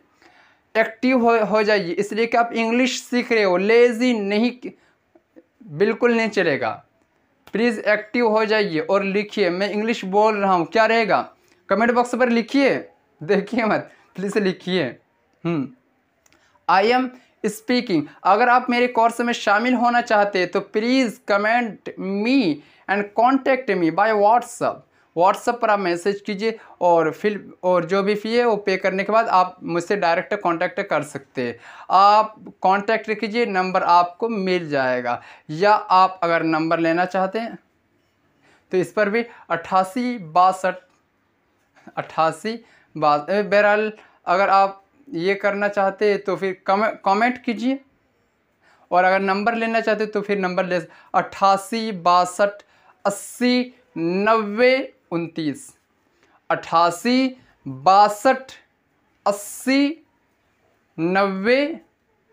[SPEAKER 1] एक्टिव हो जाइए, इसलिए कि आप इंग्लिश सीख रहे हो, लेज़ी नहीं, बिल्कुल नहीं चलेगा। प्लीज़ एक्टिव हो जाइए और लिखिए, मैं इंग्लिश बोल रहा हूँ, क्या रहेगा, कमेंट बॉक्स पर लिखिए, देखिए मत, प्लीज़ लिखिए। I am speaking. अगर आप मेरे कोर्स में शामिल होना चाहते हैं तो please comment me and contact me by WhatsApp. WhatsApp पर आप मैसेज कीजिए और फिर जो भी फ़ी है वो पे करने के बाद आप मुझसे डायरेक्ट कांटेक्ट कर सकते हैं। आप कांटेक्ट कीजिए, नंबर आपको मिल जाएगा, या आप अगर नंबर लेना चाहते हैं तो इस पर भी 88 62 बहरहाल अगर आप ये करना चाहते हैं तो फिर कमेंट कीजिए, और अगर नंबर लेना चाहते तो फिर नंबर ले 88 62 80 90 29, 88 62 80 90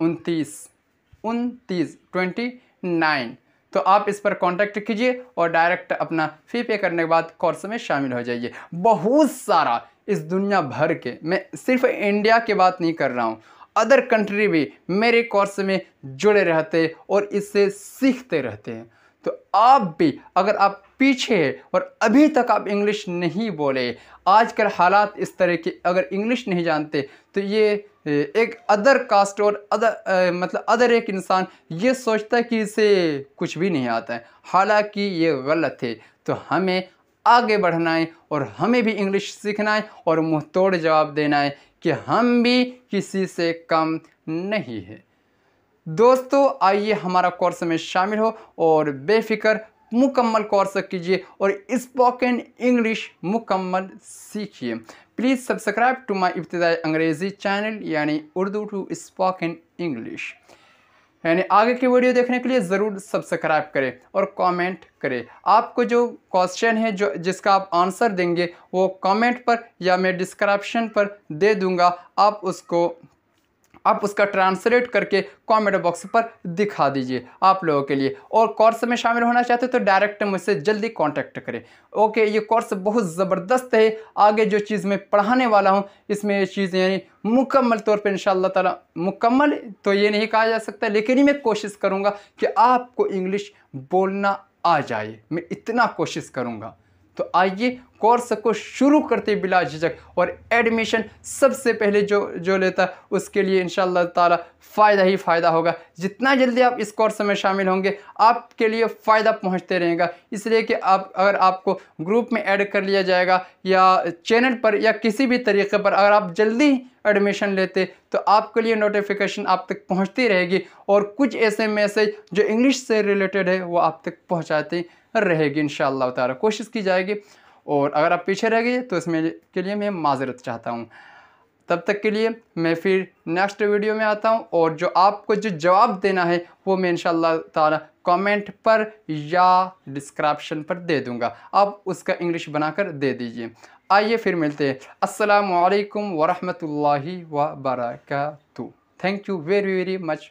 [SPEAKER 1] 29 29। तो आप इस पर कांटेक्ट कीजिए और डायरेक्ट अपना फ़ी पे करने के बाद कोर्स में शामिल हो जाइए। बहुत सारा इस दुनिया भर के, मैं सिर्फ इंडिया की बात नहीं कर रहा हूँ, अदर कंट्री भी मेरे कोर्स में जुड़े रहते और इससे सीखते रहते हैं। तो आप भी, अगर आप पीछे हैं और अभी तक आप इंग्लिश नहीं बोले, आजकल हालात इस तरह के, अगर इंग्लिश नहीं जानते तो ये एक अदर कास्ट और अदर एक इंसान ये सोचता है कि इसे कुछ भी नहीं आता है, हालांकि ये गलत है। तो हमें आगे बढ़ना है और हमें भी इंग्लिश सीखना है और मुंह तोड़ जवाब देना है कि हम भी किसी से कम नहीं है। दोस्तों आइए हमारा कोर्स में शामिल हो और बेफिक्र मुकम्मल कोर्स कीजिए और स्पोकन इंग्लिश मुकम्मल सीखिए। प्लीज़ सब्सक्राइब टू माय इब्तिदाई अंग्रेज़ी चैनल यानी उर्दू टू स्पोकन इंग्लिश, यानी आगे की वीडियो देखने के लिए ज़रूर सब्सक्राइब करें और कमेंट करें। आपको जो क्वेश्चन है जो जिसका आप आंसर देंगे वो कमेंट पर या मैं डिस्क्रिप्शन पर दे दूंगा, आप उसका ट्रांसलेट करके कमेंट बॉक्स पर दिखा दीजिए आप लोगों के लिए। और कोर्स में शामिल होना चाहते तो डायरेक्ट मुझसे जल्दी कांटेक्ट करें। ओके, ये कोर्स बहुत ज़बरदस्त है, आगे जो चीज़ मैं पढ़ाने वाला हूँ इसमें ये चीज़ यानी मुकम्मल तौर पे इंशाअल्लाह ताला, मुकम्मल तो ये नहीं कहा जा सकता, लेकिन ही मैं कोशिश करूँगा कि आपको इंग्लिश बोलना आ जाए, मैं इतना कोशिश करूँगा। तो आइए कोर्स को शुरू करते बिला झिझक, और एडमिशन सबसे पहले जो लेता है उसके लिए इंशाअल्लाह ताला फ़ायदा ही फ़ायदा होगा। जितना जल्दी आप इस कोर्स में शामिल होंगे आपके लिए फ़ायदा पहुंचते रहेगा, इसलिए कि अगर आपको ग्रुप में ऐड कर लिया जाएगा या चैनल पर या किसी भी तरीके पर अगर आप जल्दी एडमिशन लेते तो आपके लिए नोटिफिकेशन आप तक पहुँचती रहेगी और कुछ ऐसे मैसेज जो इंग्लिश से रिलेटेड है वो आप तक पहुँचाती रहेगी इंशाअल्लाह ताला, कोशिश की जाएगी। और अगर आप पीछे रह गए तो इसमें के लिए मैं माज़रत चाहता हूँ। तब तक के लिए मैं फिर नेक्स्ट वीडियो में आता हूँ और जो आपको जो जवाब देना है वो मैं इंशाअल्लाह ताला कमेंट पर या डिस्क्रिप्शन पर दे दूँगा, आप उसका इंग्लिश बनाकर दे दीजिए। आइए फिर मिलते हैं। अस्सलामु अलैकुम वरहमतुल्लाहि व बरकातुहू। Thank you very very much.